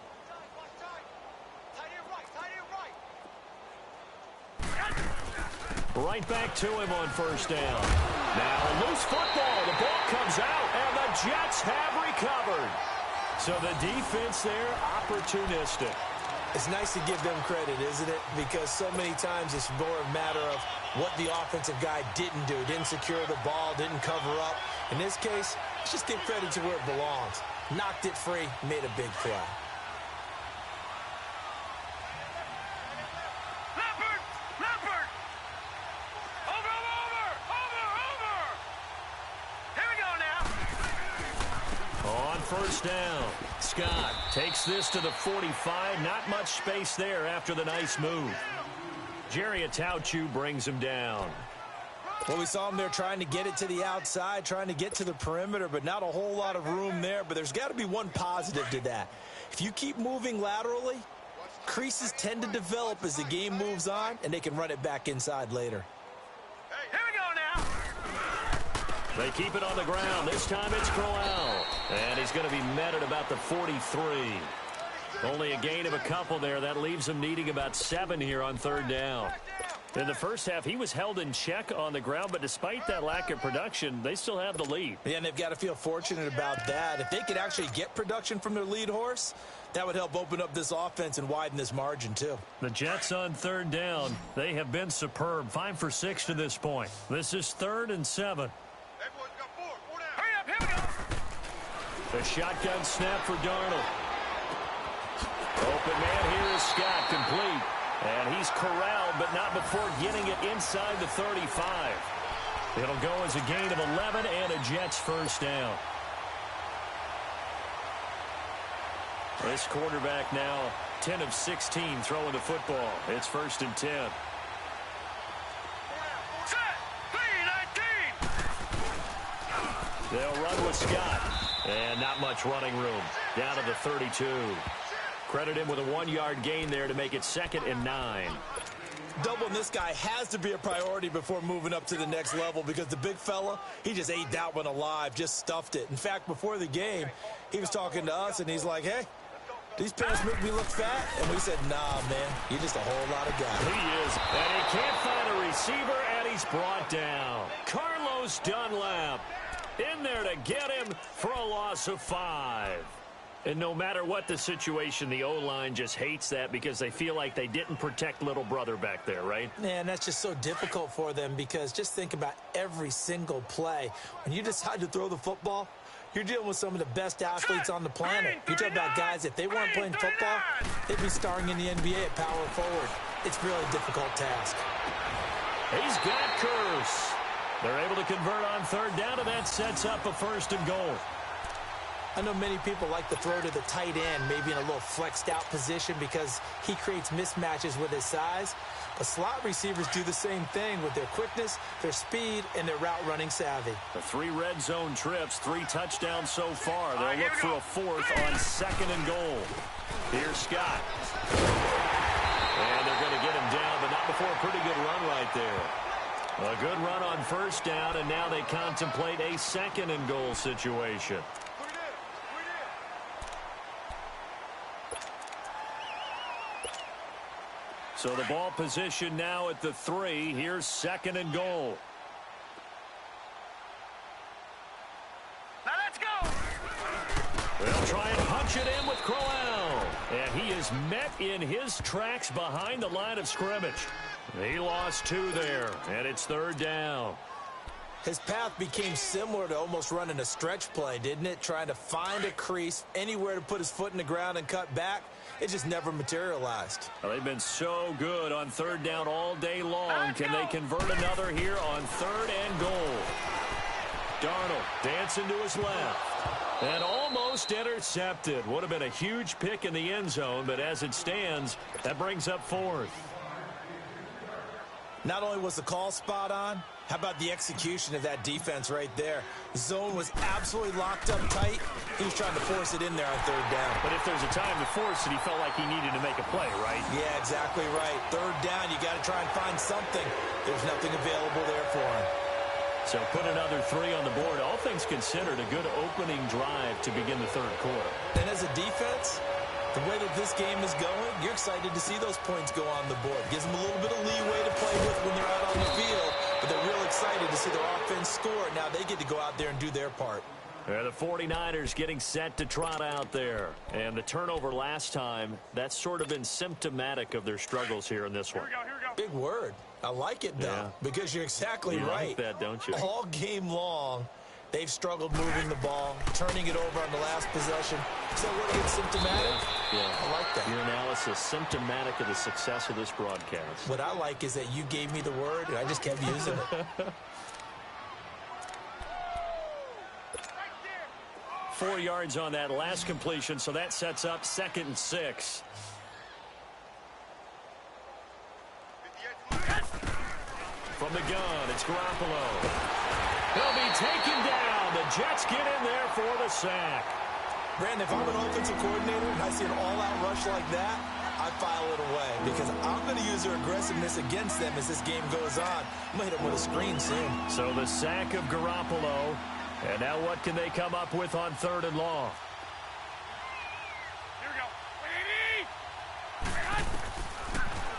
Speaker 1: Right back to him on 1st down. Now a loose football. The ball comes out, and the Jets have recovered. So the defense there, opportunistic.
Speaker 7: It's nice to give them credit, isn't it? Because so many times it's more a matter of what the offensive guy didn't do. Didn't secure the ball, didn't cover up. In this case, let's just give credit to where it belongs. Knocked it free, made a big play.
Speaker 1: First down. Scott takes this to the 45. Not much space there after the nice move. Jerry Atauchu brings him down.
Speaker 7: Well, we saw him there trying to get it to the outside, trying to get to the perimeter, but not a whole lot of room there. But there's got to be one positive to that. If you keep moving laterally, creases tend to develop as the game moves on, and they can run it back inside later.
Speaker 8: Here we go now.
Speaker 1: They keep it on the ground. This time it's Crowell. And he's going to be met at about the 43. Only a gain of a couple there. That leaves him needing about 7 here on 3rd down. In the first half, he was held in check on the ground, but despite that lack of production, they still have the lead.
Speaker 7: Yeah, and they've got to feel fortunate about that. If they could actually get production from their lead horse, that would help open up this offense and widen this margin, too.
Speaker 1: The Jets on 3rd down. They have been superb. 5 for 6 to this point. This is 3rd and 7.
Speaker 8: Hurry up, here we go.
Speaker 1: The shotgun snap for Darnold. Open man here is Scott, complete. And he's corralled, but not before getting it inside the 35. It'll go as a gain of 11 and a Jets 1st down. This quarterback now 10 of 16 throwing the football. It's 1st and 10.
Speaker 8: Set. 3-19.
Speaker 1: They'll run with Scott. And not much running room. Down to the 32. Credit him with a 1-yard gain there to make it 2nd and 9.
Speaker 7: Doubling this guy has to be a priority before moving up to the next level because the big fella, he just ate that one alive, just stuffed it. In fact, before the game, he was talking to us, and he's like, hey, these pants make me look fat? And we said, nah, man, you're just a whole lot of guy.
Speaker 1: He is, and he can't find a receiver, and he's brought down. Carlos Dunlap in there to get him for a loss of 5. And no matter what the situation, the O-line just hates that because they feel like they didn't protect little brother back there, right?
Speaker 7: Man, that's just so difficult for them because just think about every single play. When you decide to throw the football, you're dealing with some of the best athletes on the planet. You talk about guys, if they weren't playing football, they'd be starring in the NBA at power forward. It's really a difficult task.
Speaker 1: He's got Curse. They're able to convert on 3rd down, and that sets up a 1st and goal.
Speaker 7: I know many people like to throw to the tight end, maybe in a little flexed out position because he creates mismatches with his size. But slot receivers do the same thing with their quickness, their speed, and their route running savvy.
Speaker 1: The 3 red zone trips, 3 touchdowns so far. They'll look for a 4th on 2nd and goal. Here's Scott. And they're going to get him down, but not before a pretty good run right there. A good run on 1st down, and now they contemplate a 2nd and goal situation. So the ball position now at the 3. Here's 2nd and goal.
Speaker 8: Now let's go.
Speaker 1: They'll try and punch it in with Crowell. And he is met in his tracks behind the line of scrimmage. He lost 2 there, and it's 3rd down.
Speaker 7: His path became similar to almost running a stretch play, didn't it? Trying to find a crease, anywhere to put his foot in the ground and cut back. It just never materialized.
Speaker 1: Well, they've been so good on 3rd down all day long. Can they convert another here on 3rd and goal? Darnold dancing to his left. And almost intercepted. Would have been a huge pick in the end zone, but as it stands, that brings up 4th.
Speaker 7: Not only was the call spot on, how about the execution of that defense right there? The zone was absolutely locked up tight. He was trying to force it in there on 3rd down.
Speaker 1: But if there's a time to force it, he felt like he needed to make a play, right?
Speaker 7: Yeah, exactly right. 3rd down, you got to try and find something. There's nothing available there for him.
Speaker 1: So put another 3 on the board. All things considered, a good opening drive to begin the 3rd quarter.
Speaker 7: And as a defense, the way that this game is going, you're excited to see those points go on the board. Gives them a little bit of leeway to play with when they're out on the field, but they're real excited to see their offense score. Now they get to go out there and do their part.
Speaker 1: The 49ers getting set to trot out there. And the turnover last time, that's sort of been symptomatic of their struggles here in this one.
Speaker 8: Here we go.
Speaker 7: Big word. I like it, though, because you're exactly right.
Speaker 1: You like that, don't you?
Speaker 7: All game long, they've struggled moving the ball, turning it over on the last possession. So what gets symptomatic?
Speaker 1: Yeah.
Speaker 7: I like that.
Speaker 1: Your analysis symptomatic of the success of this broadcast.
Speaker 7: What I like is that you gave me the word, and I just kept using it.
Speaker 1: 4 yards on that last completion, so that sets up 2nd and 6. From the gun, it's Garoppolo. He'll be taken down. The Jets get in there for the sack.
Speaker 7: Brandon, if I'm an offensive coordinator and I see an all-out rush like that, I file it away because I'm going to use their aggressiveness against them as this game goes on. I'm going to hit them with a screen soon.
Speaker 1: So the sack of Garoppolo. And now what can they come up with on 3rd and long?
Speaker 8: Here we go.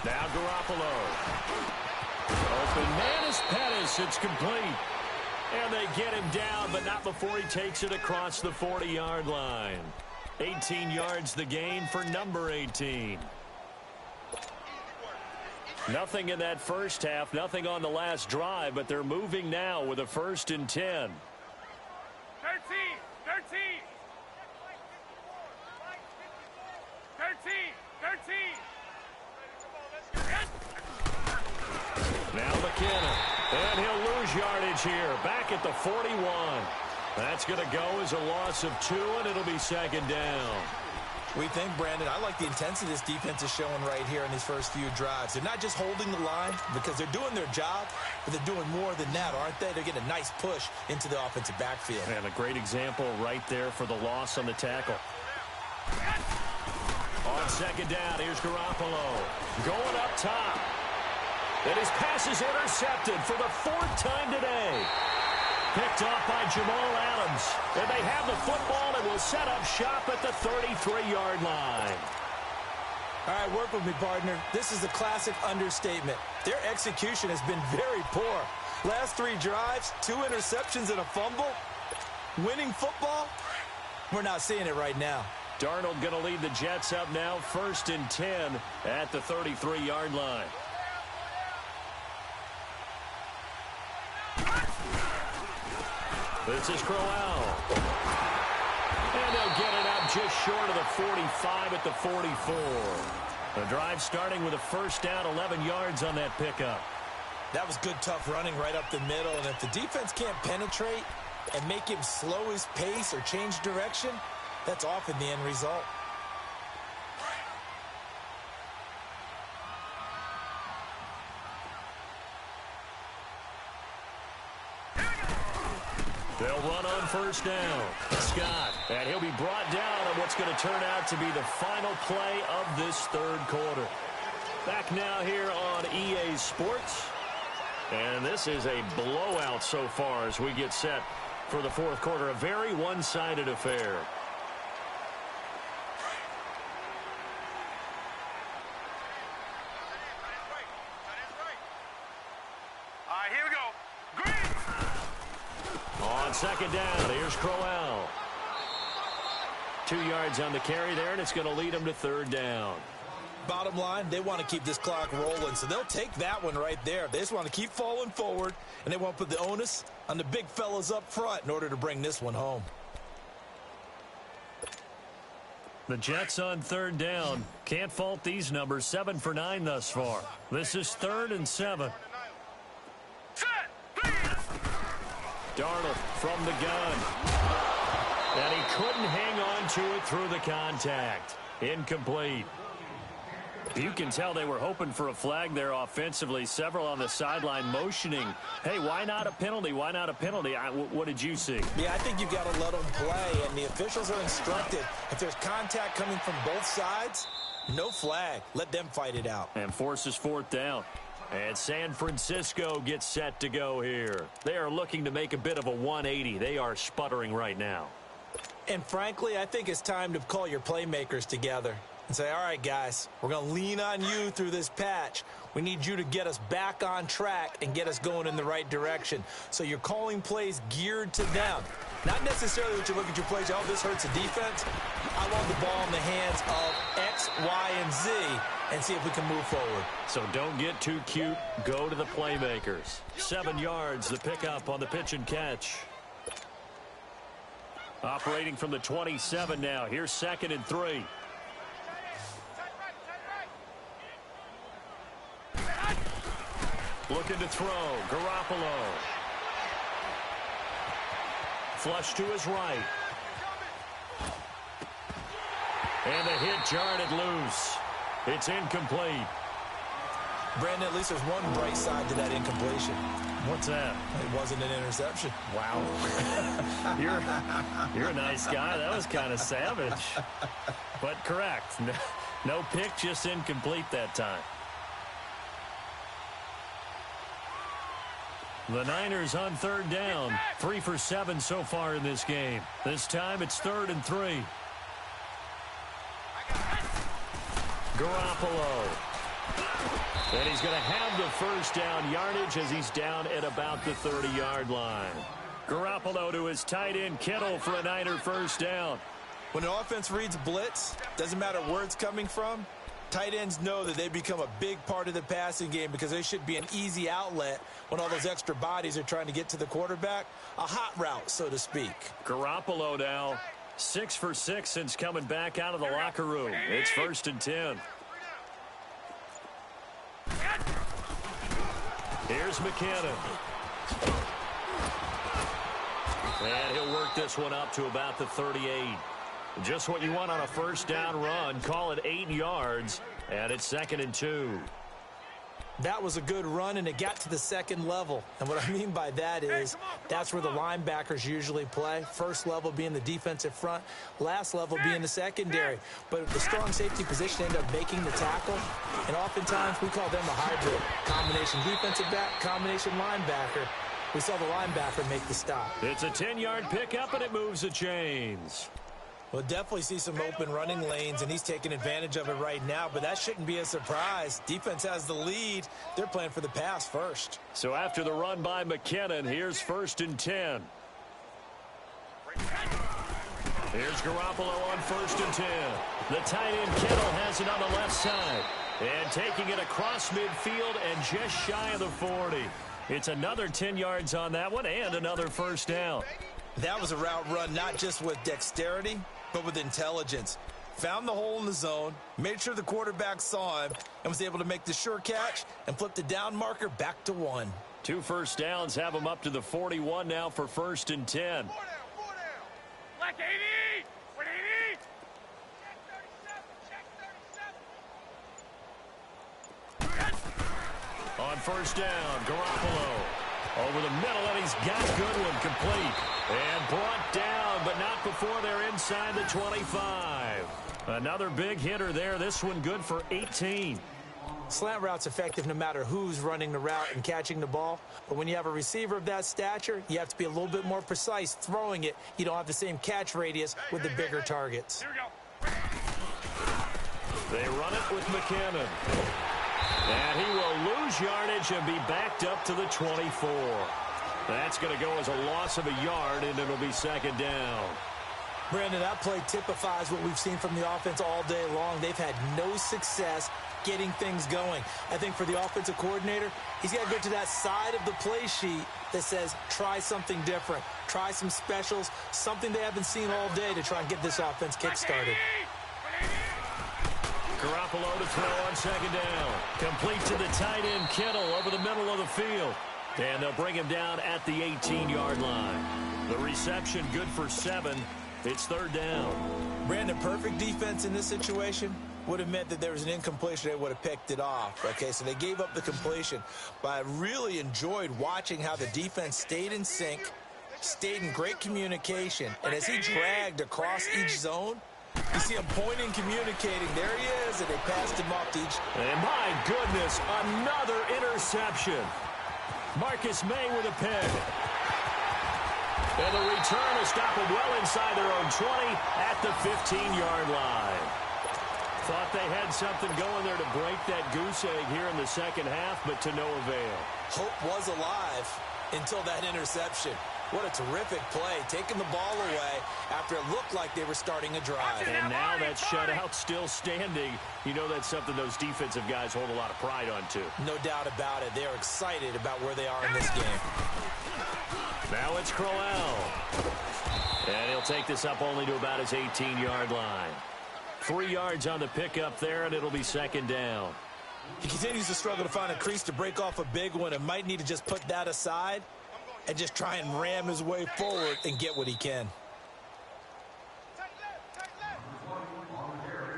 Speaker 1: Now Garoppolo. Open man is Pettis. It's complete. And they get him down, but not before he takes it across the 40-yard line. 18 yards the gain for number 18. Nothing in that first half, nothing on the last drive, but they're moving now with a 1st and 10.
Speaker 8: 13.
Speaker 1: Now McKinnon. And he'll lose yardage here. Back at the 41. That's going to go as a loss of 2, and it'll be 2nd down.
Speaker 7: We think, Brandon, I like the intensity this defense is showing right here in these first few drives. They're not just holding the line because they're doing their job, but they're doing more than that, aren't they? They're getting a nice push into the offensive backfield.
Speaker 1: And a great example right there for the loss on the tackle. On 2nd down, here's Garoppolo. Going up top. And his pass is intercepted for the 4th time today. Picked off by Jamal Adams. And they have the football and will set up shop at the 33-yard line.
Speaker 7: All right, work with me, partner. This is a classic understatement. Their execution has been very poor. Last 3 drives, 2 interceptions and a fumble. Winning football? We're not seeing it right now.
Speaker 1: Darnold going to lead the Jets up now, 1st and 10 at the 33-yard line. This is Crowell. And they'll get it up just short of the 45 at the 44. The drive starting with a 1st down, 11 yards on that pickup.
Speaker 7: That was good, tough running right up the middle. And if the defense can't penetrate and make him slow his pace or change direction, that's often the end result.
Speaker 1: They'll run on 1st down. Scott, and he'll be brought down on what's going to turn out to be the final play of this 3rd quarter. Back now here on EA Sports. And this is a blowout so far as we get set for the 4th quarter. A very one-sided affair.
Speaker 8: Here we go.
Speaker 1: On 2nd down, here's Crowell. 2 yards on the carry there, and it's going to lead him to 3rd down.
Speaker 7: Bottom line, they want to keep this clock rolling, so they'll take that one right there. They just want to keep falling forward, and they want to put the onus on the big fellas up front in order to bring this one home.
Speaker 1: The Jets on third down. Can't fault these numbers. 7 for 9 thus far. This is 3rd and 7. Darnold from the gun. And he couldn't hang on to it through the contact. Incomplete. You can tell they were hoping for a flag there offensively. Several on the sideline motioning, hey, why not a penalty? Why not a penalty? What did you see?
Speaker 7: Yeah, I think you've got to let them play, and the officials are instructed. If there's contact coming from both sides, no flag. Let them fight it out.
Speaker 1: And forces 4th down. And San Francisco gets set to go here. They are looking to make a bit of a 180. They are sputtering right now.
Speaker 7: And frankly, I think it's time to call your playmakers together and say, all right, guys, we're going to lean on you through this patch. We need you to get us back on track and get us going in the right direction. So you're calling plays geared to them. Not necessarily that you look at your plays, oh, this hurts the defense. I want the ball in the hands of X, Y, and Z and see if we can move forward.
Speaker 1: So don't get too cute. Go to the playmakers. 7 yards, the pickup on the pitch and catch. Operating from the 27 now. Here's 2nd and 3. Looking to throw. Garoppolo. Flush to his right. And the hit jarred it loose. It's incomplete.
Speaker 7: Brandon, at least there's one bright side to that incompletion.
Speaker 1: What's that?
Speaker 7: It wasn't an interception.
Speaker 1: Wow. You're a nice guy. That was kind of savage. But correct. No pick, just incomplete that time. The Niners on third down. 3 for 7 so far in this game. This time it's 3rd and 3. Garoppolo. And he's going to have the first down yardage as he's down at about the 30-yard line. Garoppolo to his tight end Kittle for a Niner first down.
Speaker 7: When an offense reads blitz, doesn't matter where it's coming from, tight ends know that they become a big part of the passing game because they should be an easy outlet when all those extra bodies are trying to get to the quarterback. A hot route, so to speak.
Speaker 1: Garoppolo now 6 for 6 since coming back out of the locker room. It's 1st and 10. Here's McKinnon. And he'll work this one up to about the 38. Just what you want on a first down run. Call it 8 yards. And it's 2nd and 2.
Speaker 7: That was a good run, and it got to the second level. And what I mean by that is that's where the linebackers usually play. First level being the defensive front, last level being the secondary. But the strong safety position ended up making the tackle, and oftentimes we call them a hybrid. Combination defensive back, combination linebacker. We saw the linebacker make the stop.
Speaker 1: It's a 10-yard pickup, and it moves the chains.
Speaker 7: We'll definitely see some open running lanes, and he's taking advantage of it right now, but that shouldn't be a surprise. Defense has the lead. They're playing for the pass first.
Speaker 1: So after the run by McKinnon, here's 1st and 10. Here's Garoppolo on 1st and 10. The tight end Kittle has it on the left side. And taking it across midfield and just shy of the 40. It's another 10 yards on that one and another first down.
Speaker 7: That was a route run not just with dexterity, but with intelligence. Found the hole in the zone, made sure the quarterback saw him, and was able to make the sure catch and flip the down marker back to 1.
Speaker 1: 2 first downs have him up to the 41 now for 1st and 10.
Speaker 8: Black 80! 180!
Speaker 1: On first down, Garoppolo. Over the middle, and he's got Goodwin complete. And brought down, but not before they're inside the 25. Another big hitter there. This one good for 18.
Speaker 7: Slant route's effective no matter who's running the route and catching the ball. But when you have a receiver of that stature, you have to be a little bit more precise throwing it. You don't have the same catch radius with the bigger targets.
Speaker 8: Here we go.
Speaker 1: They run it with McKinnon. And he will lose yardage and be backed up to the 24. That's going to go as a loss of a yard, and it'll be 2nd down.
Speaker 7: Brandon, that play typifies what we've seen from the offense all day long. They've had no success getting things going. I think for the offensive coordinator, he's got to go to that side of the play sheet that says try something different, try some specials, something they haven't seen all day to try and get this offense kick-started.
Speaker 1: Garoppolo to throw on second down. Complete to the tight end, Kittle, over the middle of the field. And they'll bring him down at the 18-yard line. The reception good for 7. It's third down.
Speaker 7: Brandon, perfect defense in this situation would have meant that there was an incompletion. They would have picked it off. Okay, so they gave up the completion. But I really enjoyed watching how the defense stayed in sync, stayed in great communication. And as he dragged across each zone, you see him pointing, communicating. There he is, and they passed him off to each.
Speaker 1: And my goodness, another interception. Marcus May with a pick. And the return will stop them well inside their own 20 at the 15-yard line. Thought they had something going there to break that goose egg here in the second half, but to no avail.
Speaker 7: Hope was alive until that interception. What a terrific play, taking the ball away after it looked like they were starting a drive.
Speaker 1: And now that shutout still standing. You know that's something those defensive guys hold a lot of pride on, too.
Speaker 7: No doubt about it. They're excited about where they are in this game.
Speaker 1: Now it's Crowell. And he'll take this up only to about his 18-yard line. 3 yards on the pickup there, and it'll be second down.
Speaker 7: He continues to struggle to find a crease to break off a big one and might need to just put that aside and just try and ram his way forward and get what he can.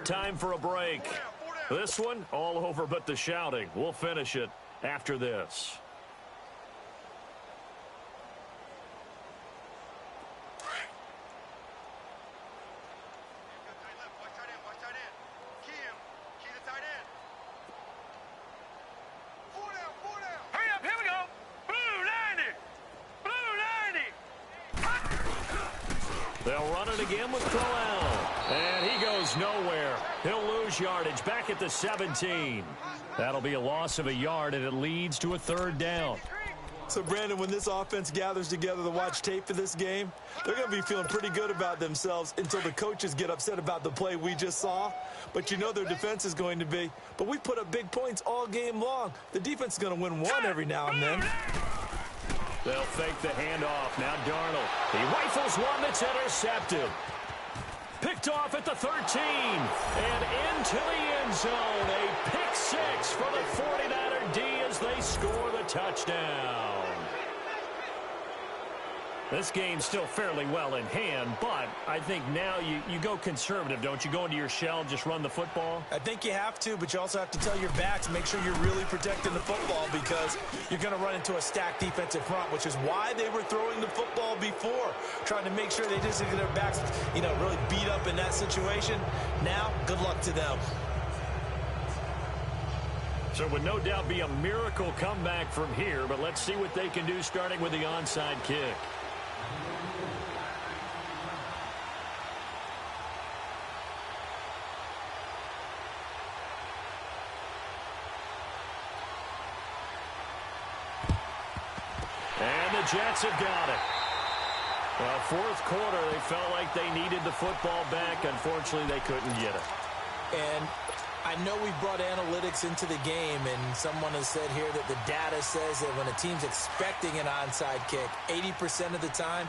Speaker 1: Time for a break. This one, all over but the shouting. We'll finish it after this. They'll run it again with Crowell. And he goes nowhere. He'll lose yardage back at the 17. That'll be a loss of a yard, and it leads to a third down.
Speaker 7: So, Brandon, when this offense gathers together to watch tape for this game, they're going to be feeling pretty good about themselves until the coaches get upset about the play we just saw. But you know their defense is going to be. But we put up big points all game long. The defense is going to win one every now and then.
Speaker 1: They'll fake the handoff. Now Darnold. He rifles one that's intercepted. Picked off at the 13. And into the end zone. A pick six for the 49er D as they score the touchdown. This game's still fairly well in hand, but I think now you go conservative, don't you? Go into your shell, just run the football?
Speaker 7: I think you have to, but you also have to tell your backs, make sure you're really protecting the football because you're going to run into a stacked defensive front, which is why they were throwing the football before, trying to make sure they didn't get their backs, really beat up in that situation. Now, good luck to them.
Speaker 1: So it would no doubt be a miracle comeback from here, but let's see what they can do starting with the onside kick. And the Jets have got it. Well, fourth quarter, they felt like they needed the football back. Unfortunately, they couldn't get it.
Speaker 7: And I know we brought analytics into the game, and someone has said here that the data says that when a team's expecting an onside kick, 80% of the time,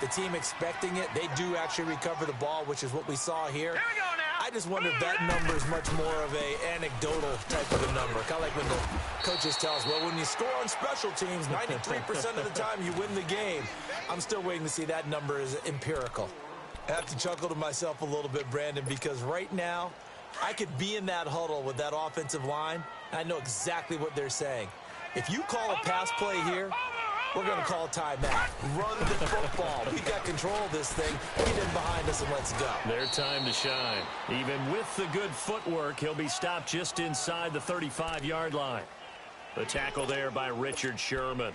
Speaker 7: the team expecting it, they do actually recover the ball, which is what we saw here.
Speaker 8: Here we go now.
Speaker 7: I just wonder if that number is much more of a anecdotal type of a number. Kind of like when the coaches tell us, well, when you score on special teams, 93% of the time you win the game. I'm still waiting to see that number is empirical. I have to chuckle to myself a little bit, Brandon, because right now, I could be in that huddle with that offensive line, and I know exactly what they're saying. If you call a pass play here, we're going to call a timeout. Run the football. We got control of this thing. Get in behind us and let's go.
Speaker 1: Their time to shine. Even with the good footwork, he'll be stopped just inside the 35-yard line. The tackle there by Richard Sherman.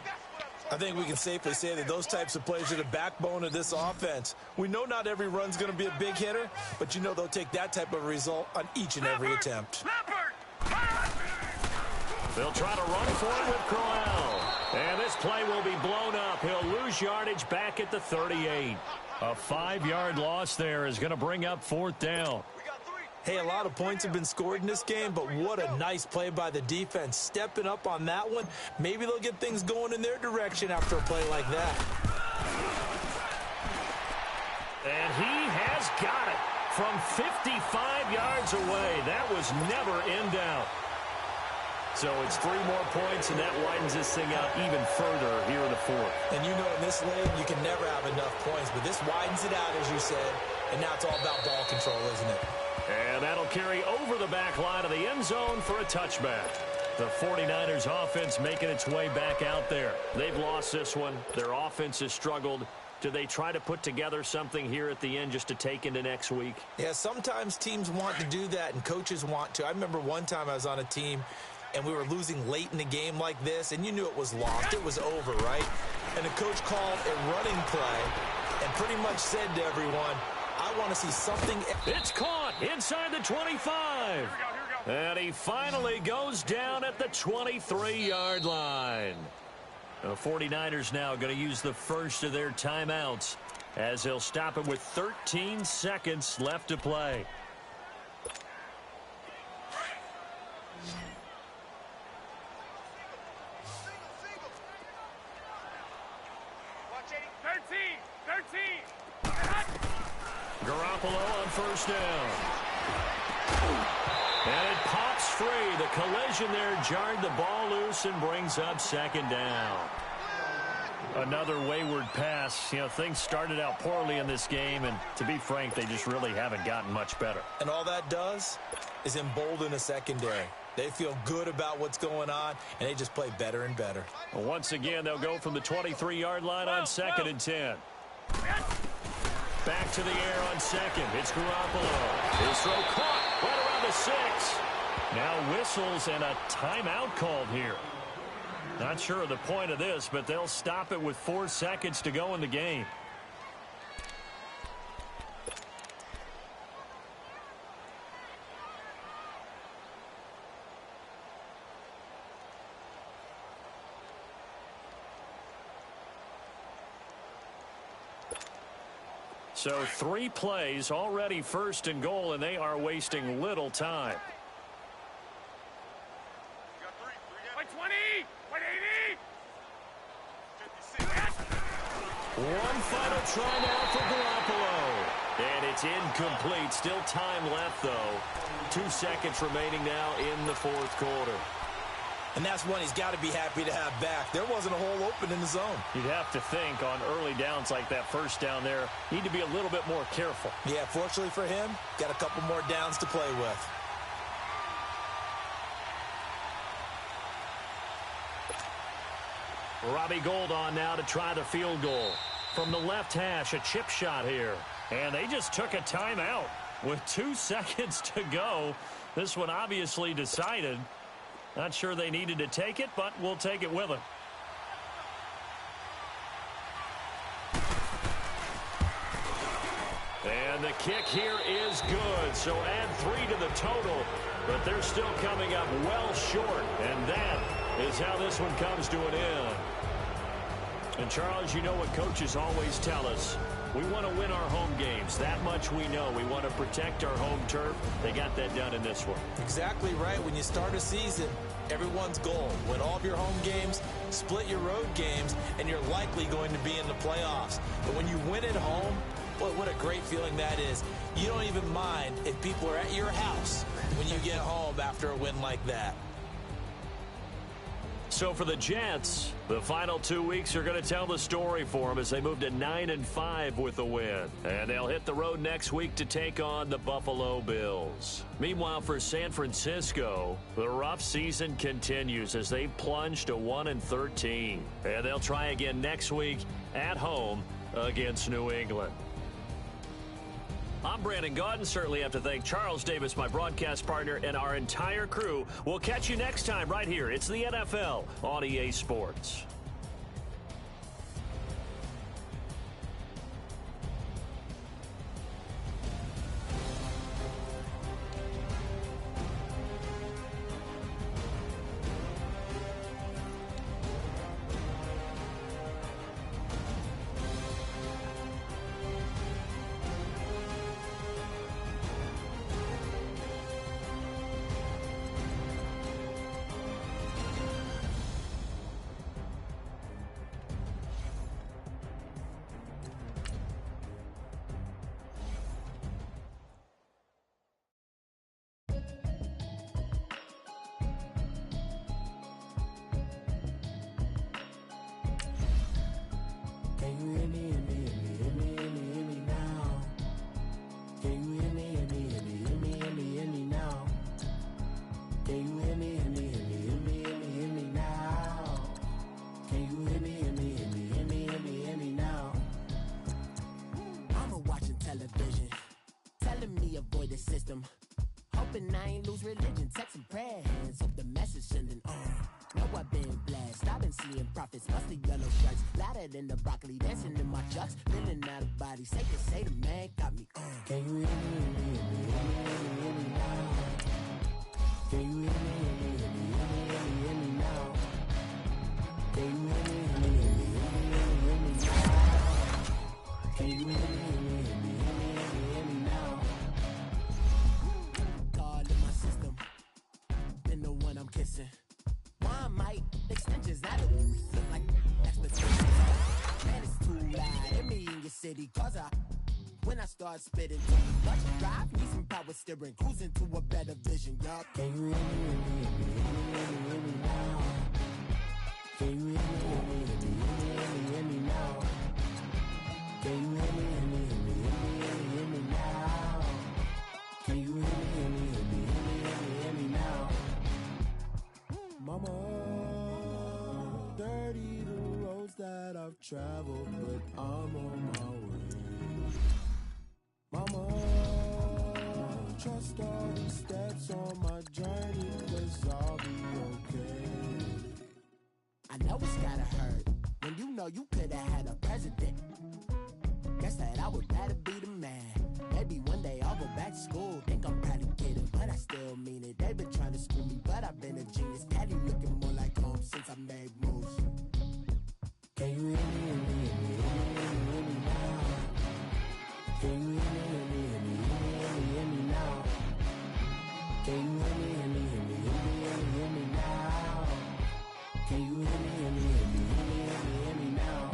Speaker 7: I think we can safely say that those types of plays are the backbone of this offense. We know not every run's going to be a big hitter, but they'll take that type of result on each and every attempt.
Speaker 1: They'll try to run for it with Crowell. And this play will be blown up. He'll lose yardage back at the 38. A 5-yard loss there is going to bring up 4th down.
Speaker 7: Hey, a lot of points have been scored in this game, but what a nice play by the defense. Stepping up on that one, maybe they'll get things going in their direction after a play like that.
Speaker 1: And he has got it from 55 yards away. That was never in doubt. So it's 3 more points, and that widens this thing out even further here in the 4th.
Speaker 7: And you know in this league, you can never have enough points, but this widens it out, as you said, and now it's all about ball control, isn't it?
Speaker 1: And that'll carry over the back line of the end zone for a touchback. The 49ers offense making its way back out there. They've lost this one. Their offense has struggled. Do they try to put together something here at the end just to take into next week?
Speaker 7: Yeah, sometimes teams want to do that, and coaches want to. I remember one time I was on a team, and we were losing late in a game like this, and you knew it was lost. It was over, right? And the coach called a running play and pretty much said to everyone, I want to see something.
Speaker 1: It's caught inside the 25. And he finally goes down at the 23-yard line. The 49ers now going to use the first of their timeouts as they'll stop it with 13 seconds left to play. Garoppolo on first down. And it pops free. The collision there jarred the ball loose and brings up 2nd down. Another wayward pass. You know, things started out poorly in this game, and to be frank, they just really haven't gotten much better.
Speaker 7: And all that does is embolden a secondary. They feel good about what's going on, and they just play better and better.
Speaker 1: Well, once again, they'll go from the 23-yard line on 2nd and 10. Back to the air on 2nd. It's Garoppolo. His throw caught right around the 6. Now whistles and a timeout called here. Not sure of the point of this, but they'll stop it with 4 seconds to go in the game. So 3 plays already 1st and goal, and they are wasting little time.
Speaker 8: 120, 180.
Speaker 1: One final try now for Garoppolo. And it's incomplete. Still time left, though. 2 seconds remaining now in the 4th quarter.
Speaker 7: And that's one he's got to be happy to have back. There wasn't a hole open in the zone.
Speaker 1: You'd have to think on early downs like that first down there, need to be a little bit more careful.
Speaker 7: Yeah, fortunately for him, got a couple more downs to play with.
Speaker 1: Robbie Gould on now to try the field goal. From the left hash, a chip shot here. And they just took a timeout with 2 seconds to go. This one obviously decided. Not sure they needed to take it, but we'll take it with them. And the kick here is good. So add 3 to the total, but they're still coming up well short. And that is how this one comes to an end. And Charles, you know what coaches always tell us. We want to win our home games. That much we know. We want to protect our home turf. They got that done in this one.
Speaker 7: Exactly right. When you start a season, everyone's goal: win all of your home games, split your road games, and you're likely going to be in the playoffs. But when you win at home, boy, what a great feeling that is. You don't even mind if people are at your house when you get home after a win like that.
Speaker 1: So for the Jets, the final 2 weeks are going to tell the story for them as they move to 9-5 with a win. And they'll hit the road next week to take on the Buffalo Bills. Meanwhile, for San Francisco, the rough season continues as they plunge to 1-13. And they'll try again next week at home against New England. I'm Brandon Gaudin. Certainly have to thank Charles Davis, my broadcast partner, and our entire crew. We'll catch you next time right here. It's the NFL on EA Sports.
Speaker 6: Can you hear me, hear me, hear me, hear me, hear me, hear me now? Can you hear me, hear me, hear me, hear me, hear me, hear me now? Can you hear me, hear me, hear me, hear me, hear me, hear me now? Can you hear me, hear me, hear me, hear me, hear me, hear me now? I'm watching television, telling me avoid the system. Hoping I ain't lose religion, texting prayer hands, hope the message sending on. Know I've been blessed, I've been seeing prophets, mostly yellow shirts, louder than the broccoli, dancing in my chucks, feeling out of body, safe to say the man got me on. Can you hear me, hear me, hear me, hear me, hear me now? Can you hear me, hear me, hear me, hear me, hear me, hear me now? Can you hear me, hear me, hear me, hear me, hear me, hear me now? Can you hear me, hear me, hear me, hear me, hear me, hear me now? God in my system, been the one I'm kissing. Why might extensions out of me look like expectations? Man, it's too loud. Hit me in your city, cause when I start spitting, much drive, need some power steering, cruising to a better vision, y'all. Can you hear me, hear me, hear me, hear me, hear me now? Can you hear me, hear me, hear me, hear me, hear me, hear me now? Can you hear me, hear me, hear me, hear me, hear me, hear me now? Can you hear me, hear me, hear me, hear me, hear me, hear me now? Mama, dirty the roads that I've traveled, but I'm on my way. Mama, trust all these steps on my journey, 'cause I'll be okay. I know it's gotta hurt when you know you could've had a president. Guess that I would rather be the man. Maybe one day I'll go back to school. Think I'm probably kidding, but I still mean it. They've been trying to school me, but I've been a genius. Daddy looking more like home since I made moves. Can you hear me, hear me, hear me, hear me, hear me now? Can you hear me, hear me, hear me, hear me, hear me, hear me now? Can you hear me, hear me, hear me, hear me, hear me, hear me now? Can you hear me, hear me, hear me, hear me, hear me, hear me now?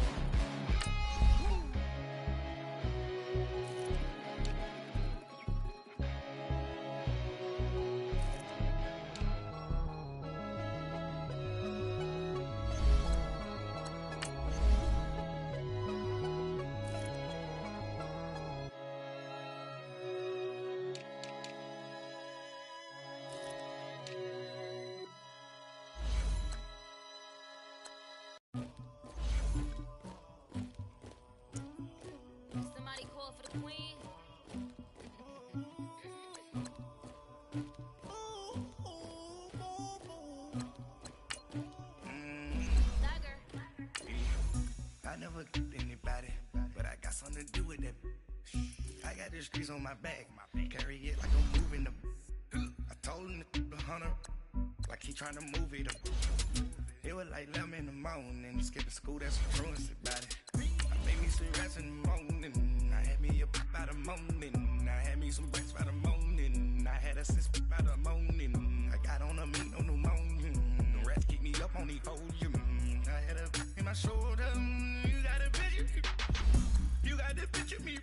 Speaker 9: Somebody call for the queen. Dagger.
Speaker 2: I never get anybody, but I got something to do with that. I got the streets on my back, carry it like I'm moving them. I told him the hunter, like he trying to move it up. It was like 11 in the morning, skipping school, that's what ruins it, body. I made me some rats in the morning, I had me up by the morning, I had me some breaks by the morning, I had a sis by the morning, I got on a meat, no pneumonia, the rats keep me up on the podium, I had a in my shoulder, you got a picture, you got this picture me,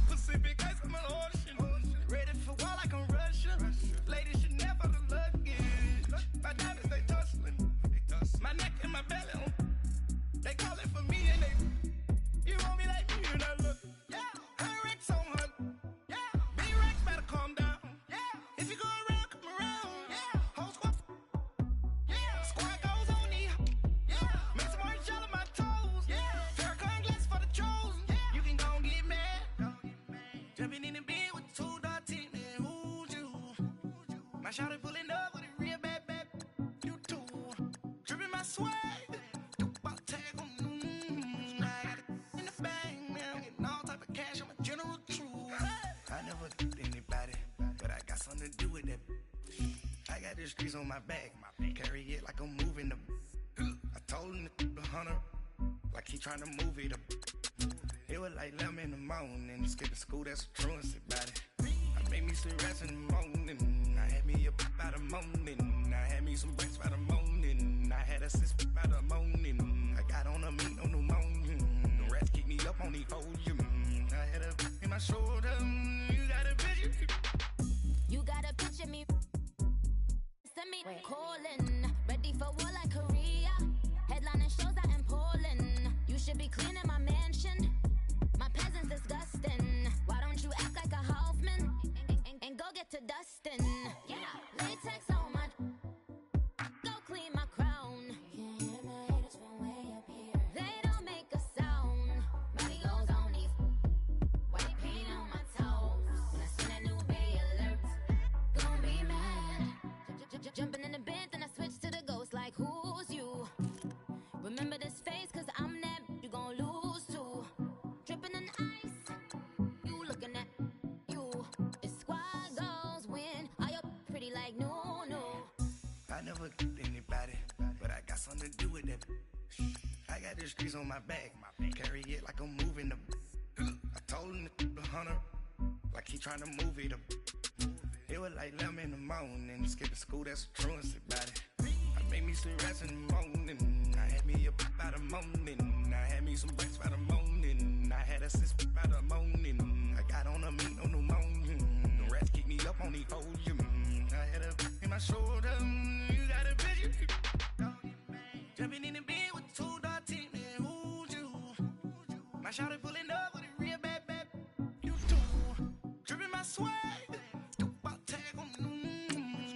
Speaker 2: Pacific ice on my ocean, ready for war like I'm Russian, ladies should never the luggage, my diamonds they tussling, my neck and my belly, they call it for me and they, you want me like me and I look, yeah, her Rex on her, yeah, B-Rex better calm down, yeah, if you go around, come around, yeah, whole squad, yeah, squad goes on the, yeah, make some orange gel on my toes, yeah, Farrakhan glass for the trolls, yeah, you can go and get mad, jumping in the bed with 2 dark teeth, man, who's you, my shawty pulling up with a real bad, you too, dripping my swag, you about tag on, I got it in the bag, man, I'm getting all type of cash, I'm a general true, I never get anybody, but I got something to do with that, I got the streets on my back, carry it like I'm moving them, I told him the hunter, like he trying to move it up, it was like 11 in the morning, skipping school, that's what ruins it, body, I made me some rats in the morning, I had me up by the morning, I had me some breaks by the morning, I had a sis by the morning, I got on a meat, no pneumonia, the rats keep me up on the podium, I had a in my shoulder, you got a picture,
Speaker 9: You got a picture me. Send me calling. Ready for war like Korea. Headlining shows out in Poland. You should be cleaning my
Speaker 2: never anybody, but I got something to do with that. I got the streets on my back, carry it like I'm moving the. I told him the hunter, like he trying to move it up. It was like 11 in the morning, skipping school, that's a truancy about it. I made me some rats in the morning, I had me a by the morning, I had me some rats by the morning, I had a sis by the morning, I got on a meat on the morning, the rats keep me up on the podium, I had a in my shoulder, you got a vision. Jumping in the bed with 2 dark teeth, man, who's you? My shawty pulling up with a real bad, you too. Dripping my swag, do about tag on the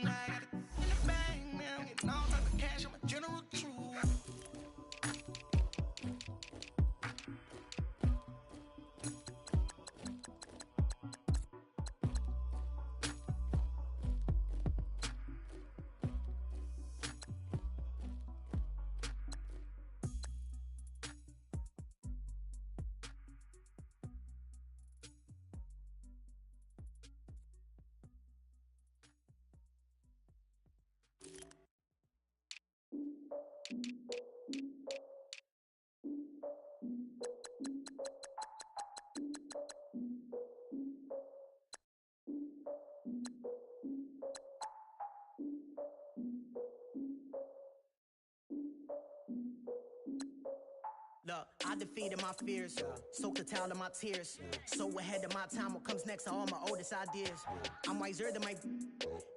Speaker 2: I got it in the bag, man, I'm getting all type of cash, I'm a general true.
Speaker 10: Look, I defeated my fears, soaked the towel of my tears. So ahead of my time, what comes next are all my oldest ideas. I'm wiser than my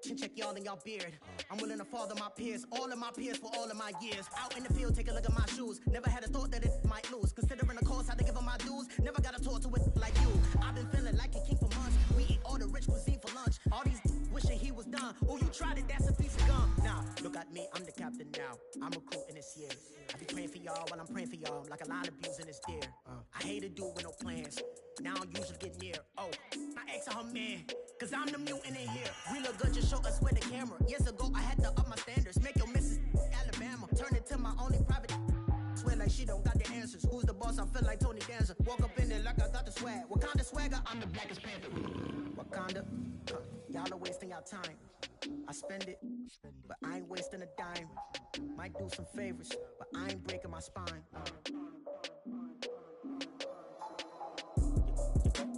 Speaker 10: chin check y'all in y'all beard. I'm willing to father my peers, all of my peers for all of my years. Out in the field, take a look at my shoes. Never had a thought that it might lose. Considering the cost, I had to give them my dues. Never got a talk to it like you. I've been feeling like a king for months. We eat all the rich cuisine for lunch. All these wishing he was done. Oh, you tried it, that's a piece of gum. Now, look at me, I'm the captain now. I'm recruiting this year. I be praying for y'all while I'm praying for y'all. Like a lot of abusing is there. I hate to do with no plans. Now I usually get near. Oh, I ex her man. Cause I'm the mutant in here. We look good, just show us where the camera. Years ago, I had to up my standards. Make your missus Alabama. Turn it to my only private. Swear like she don't got the answers. Who's the boss? I feel like Tony Danza. Walk up in there like I got the swag. What kind of swagger? I'm the blackest panther. Wakanda. Y'all are wasting your time. I spend it, but I ain't wasting a dime. Might do some favors, but I ain't breaking my spine.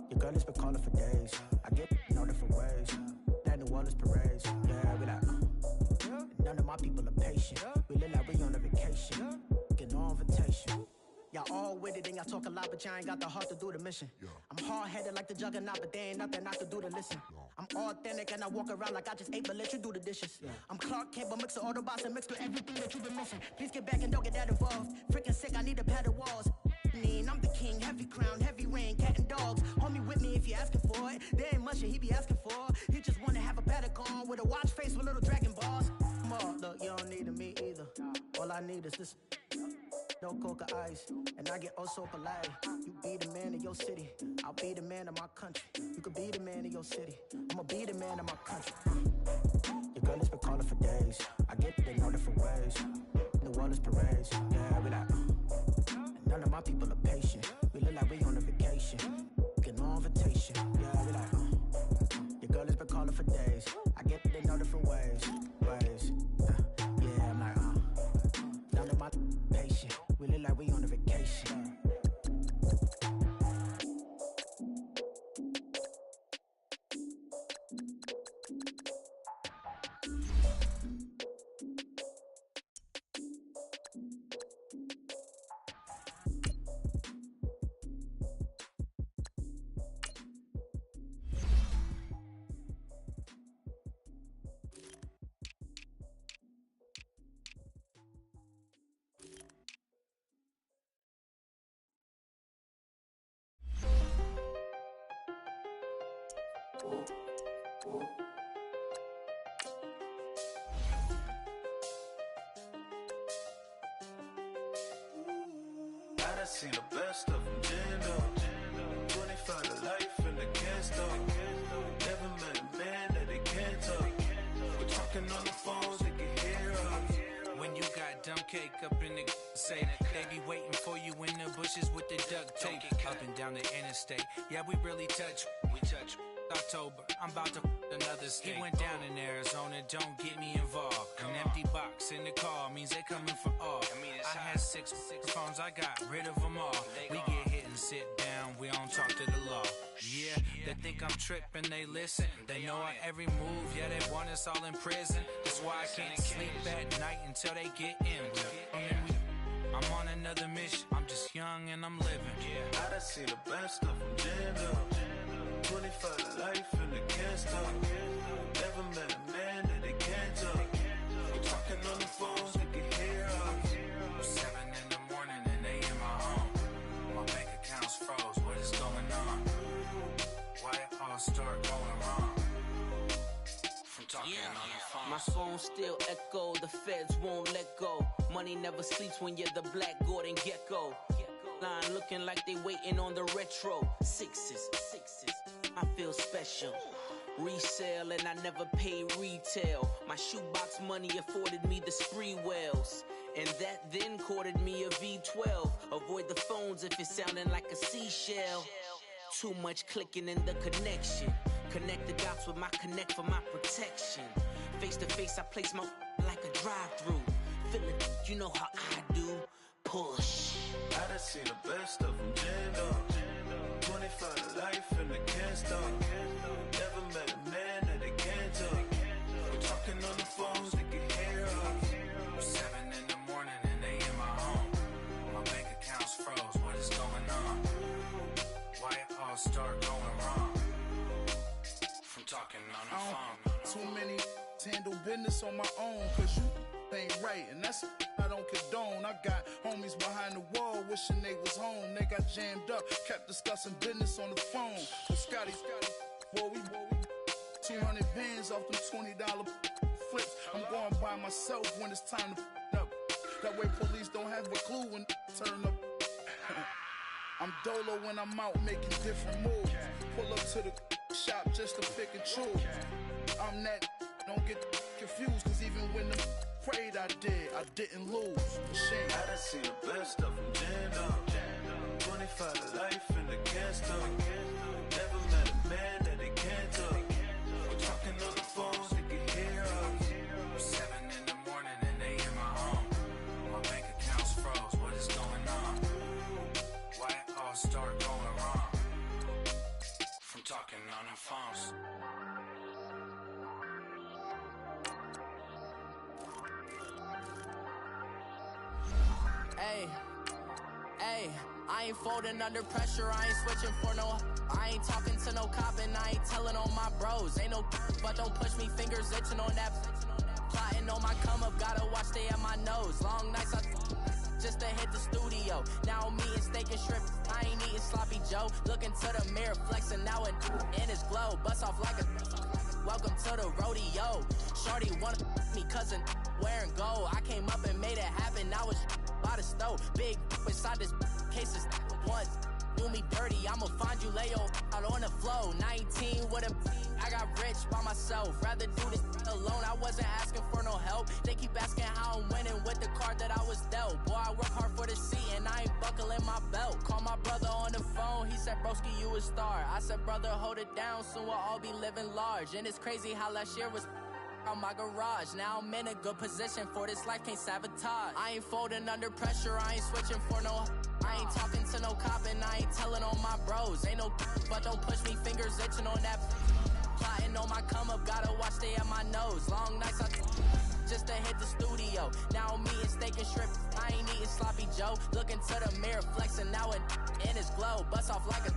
Speaker 10: Your girl has been calling for days. I get in all different ways. That New Orleans parades. Yeah, we like, none of my people are patient. We look like we on a vacation. Get no invitation. Y'all all with it and y'all talk a lot, but y'all ain't got the heart to do the mission. I'm hard-headed like the juggernaut, but there ain't nothing I can do to listen. I'm authentic and I walk around like I just ate, but let you do the dishes. I'm Clark Kent, but mix of Autobots and mix with everything that you've been missing. Please get back and don't get that involved. Freaking sick, I need a pad of walls. I'm the king, heavy crown, heavy rain, cat and dogs. Homie with me if you asking for it. There ain't much that he be asking for. He just wanna have a paddock on with a watch face with little dragon balls. Look, you don't need me either. All I need is this. No coca ice, and I get oh so polite. You be the man of your city, I'll be the man of my country. You could be the man of your city, I'ma be the man of my country. Your girl has been calling for days. I get it in all different ways. New Orleans parades, yeah, we like. And none of my people are patient. We look like we on a vacation. Get no invitation, yeah, we like. Your girl has been calling for days. I get it in all different ways. Yeah, I'm like, none of my patient. We look like we on a vacation.
Speaker 11: I done seen the best of them, Jando. 25 to life and they can't stop. Never met a man that they can't talk. We're talking on the phones, they can hear us.
Speaker 12: When you got dumb cake up in the say, they be waiting for you in the bushes with the duct tape. Up and down the interstate, yeah, we really touch. We touch October, I'm about to another state. He went down in Arizona, don't get me involved. An empty box in the car means they coming for all. I had six phones, I got rid of them all. We get hit and sit down, we don't talk to the law. Yeah, they think I'm tripping, they listen. They know our every move, yeah, they want us all in prison. That's why I can't sleep at night until they get in. I'm on another mission, I'm just young and I'm living.
Speaker 11: I done seen the best of them jammed up. 25 to life and they can't stop. Never met a man that they can't talk. We're talking on the phones, they can hear us.
Speaker 12: 7 in the morning and they in my home. My bank account's froze, what is going on? Why it all start going wrong? From talking on the phone.
Speaker 13: My phone still echo, the feds won't let go. Money never sleeps when you're the Black Gordon Gecko. Line looking like they waiting on the retro. Sixes, I feel special. Resale and I never pay retail. My shoebox money afforded me the spree wells. And that then courted me a V12. Avoid the phones if it's sounding like a seashell. Too much clicking in the connection. Connect the dots with my connect for my protection. Face to face I place my like a drive-through. Feel it, you know how I do. Push.
Speaker 11: I done seen the best of them jammed up. 25 to life and they can't stop. Never met a man that they can't talk. We're talking on the phones, they can hear us.
Speaker 12: 7 in the morning and they in my home. My bank account's froze, what is going on? Why it all start going wrong? From talking on the phone.
Speaker 5: Too many handle business on my own, cause you ain't right, and that's I don't condone. I got homies behind the wall wishing they was home. They got jammed up, kept discussing business on the phone. But Scotty, boy, we 200 bands off them $20 flips. I'm going by myself when it's time to up. That way police don't have a clue when turn up. I'm dolo when I'm out making different moves. Pull up to the shop just to pick and choose. I'm that, don't get confused, cause even when the prayed I didn't lose. Shame.
Speaker 11: I done seen the best of them jammed up. 25 to life and they can't stop. Never met a man that they can't talk. We're talking on the phones, they can hear us.
Speaker 12: 7 in the morning and they in my home. My bank account's froze, what is going on? Why it all start going wrong? From talking on the phones.
Speaker 13: Hey, I ain't folding under pressure, I ain't switching for no. I ain't talking to no cop and I ain't telling on my bros. Ain't no but don't push me, fingers itching on that. Plotting on my come up, gotta watch stay at my nose. Long nights I just to hit the studio. Now I'm eating steak and shrimp, I ain't eating sloppy Joe. Looking to the mirror, flexing now and in his glow. Bust off like a welcome to the rodeo. Shorty wanna me cousin wearing gold. I came up and made it happen, I was by the stove. Big inside this case is once do me dirty, I'ma find you lay your out on the floor. 19 with a I got rich by myself. Rather do this alone, I wasn't asking for no help. They keep asking how I'm winning with the card that I was dealt. Boy, I work hard for the seat and I ain't buckling my belt. Call my brother on the phone, he said, broski, you a star. I said, brother, hold it down, soon we'll all be living large. And it's crazy how last year was on my garage. Now I'm in a good position for this life, can't sabotage. I ain't folding under pressure, I ain't switching for no. I ain't talking to no cop and I ain't telling on my bros. Ain't no but don't push me, fingers itching on that. Plotting on my come up, gotta watch stay at my nose. Long nights I just to hit the studio. Now I'm eating steak and shrimp, I ain't eating sloppy Joe. Looking to the mirror, flexing now and in his glow. Bust off like a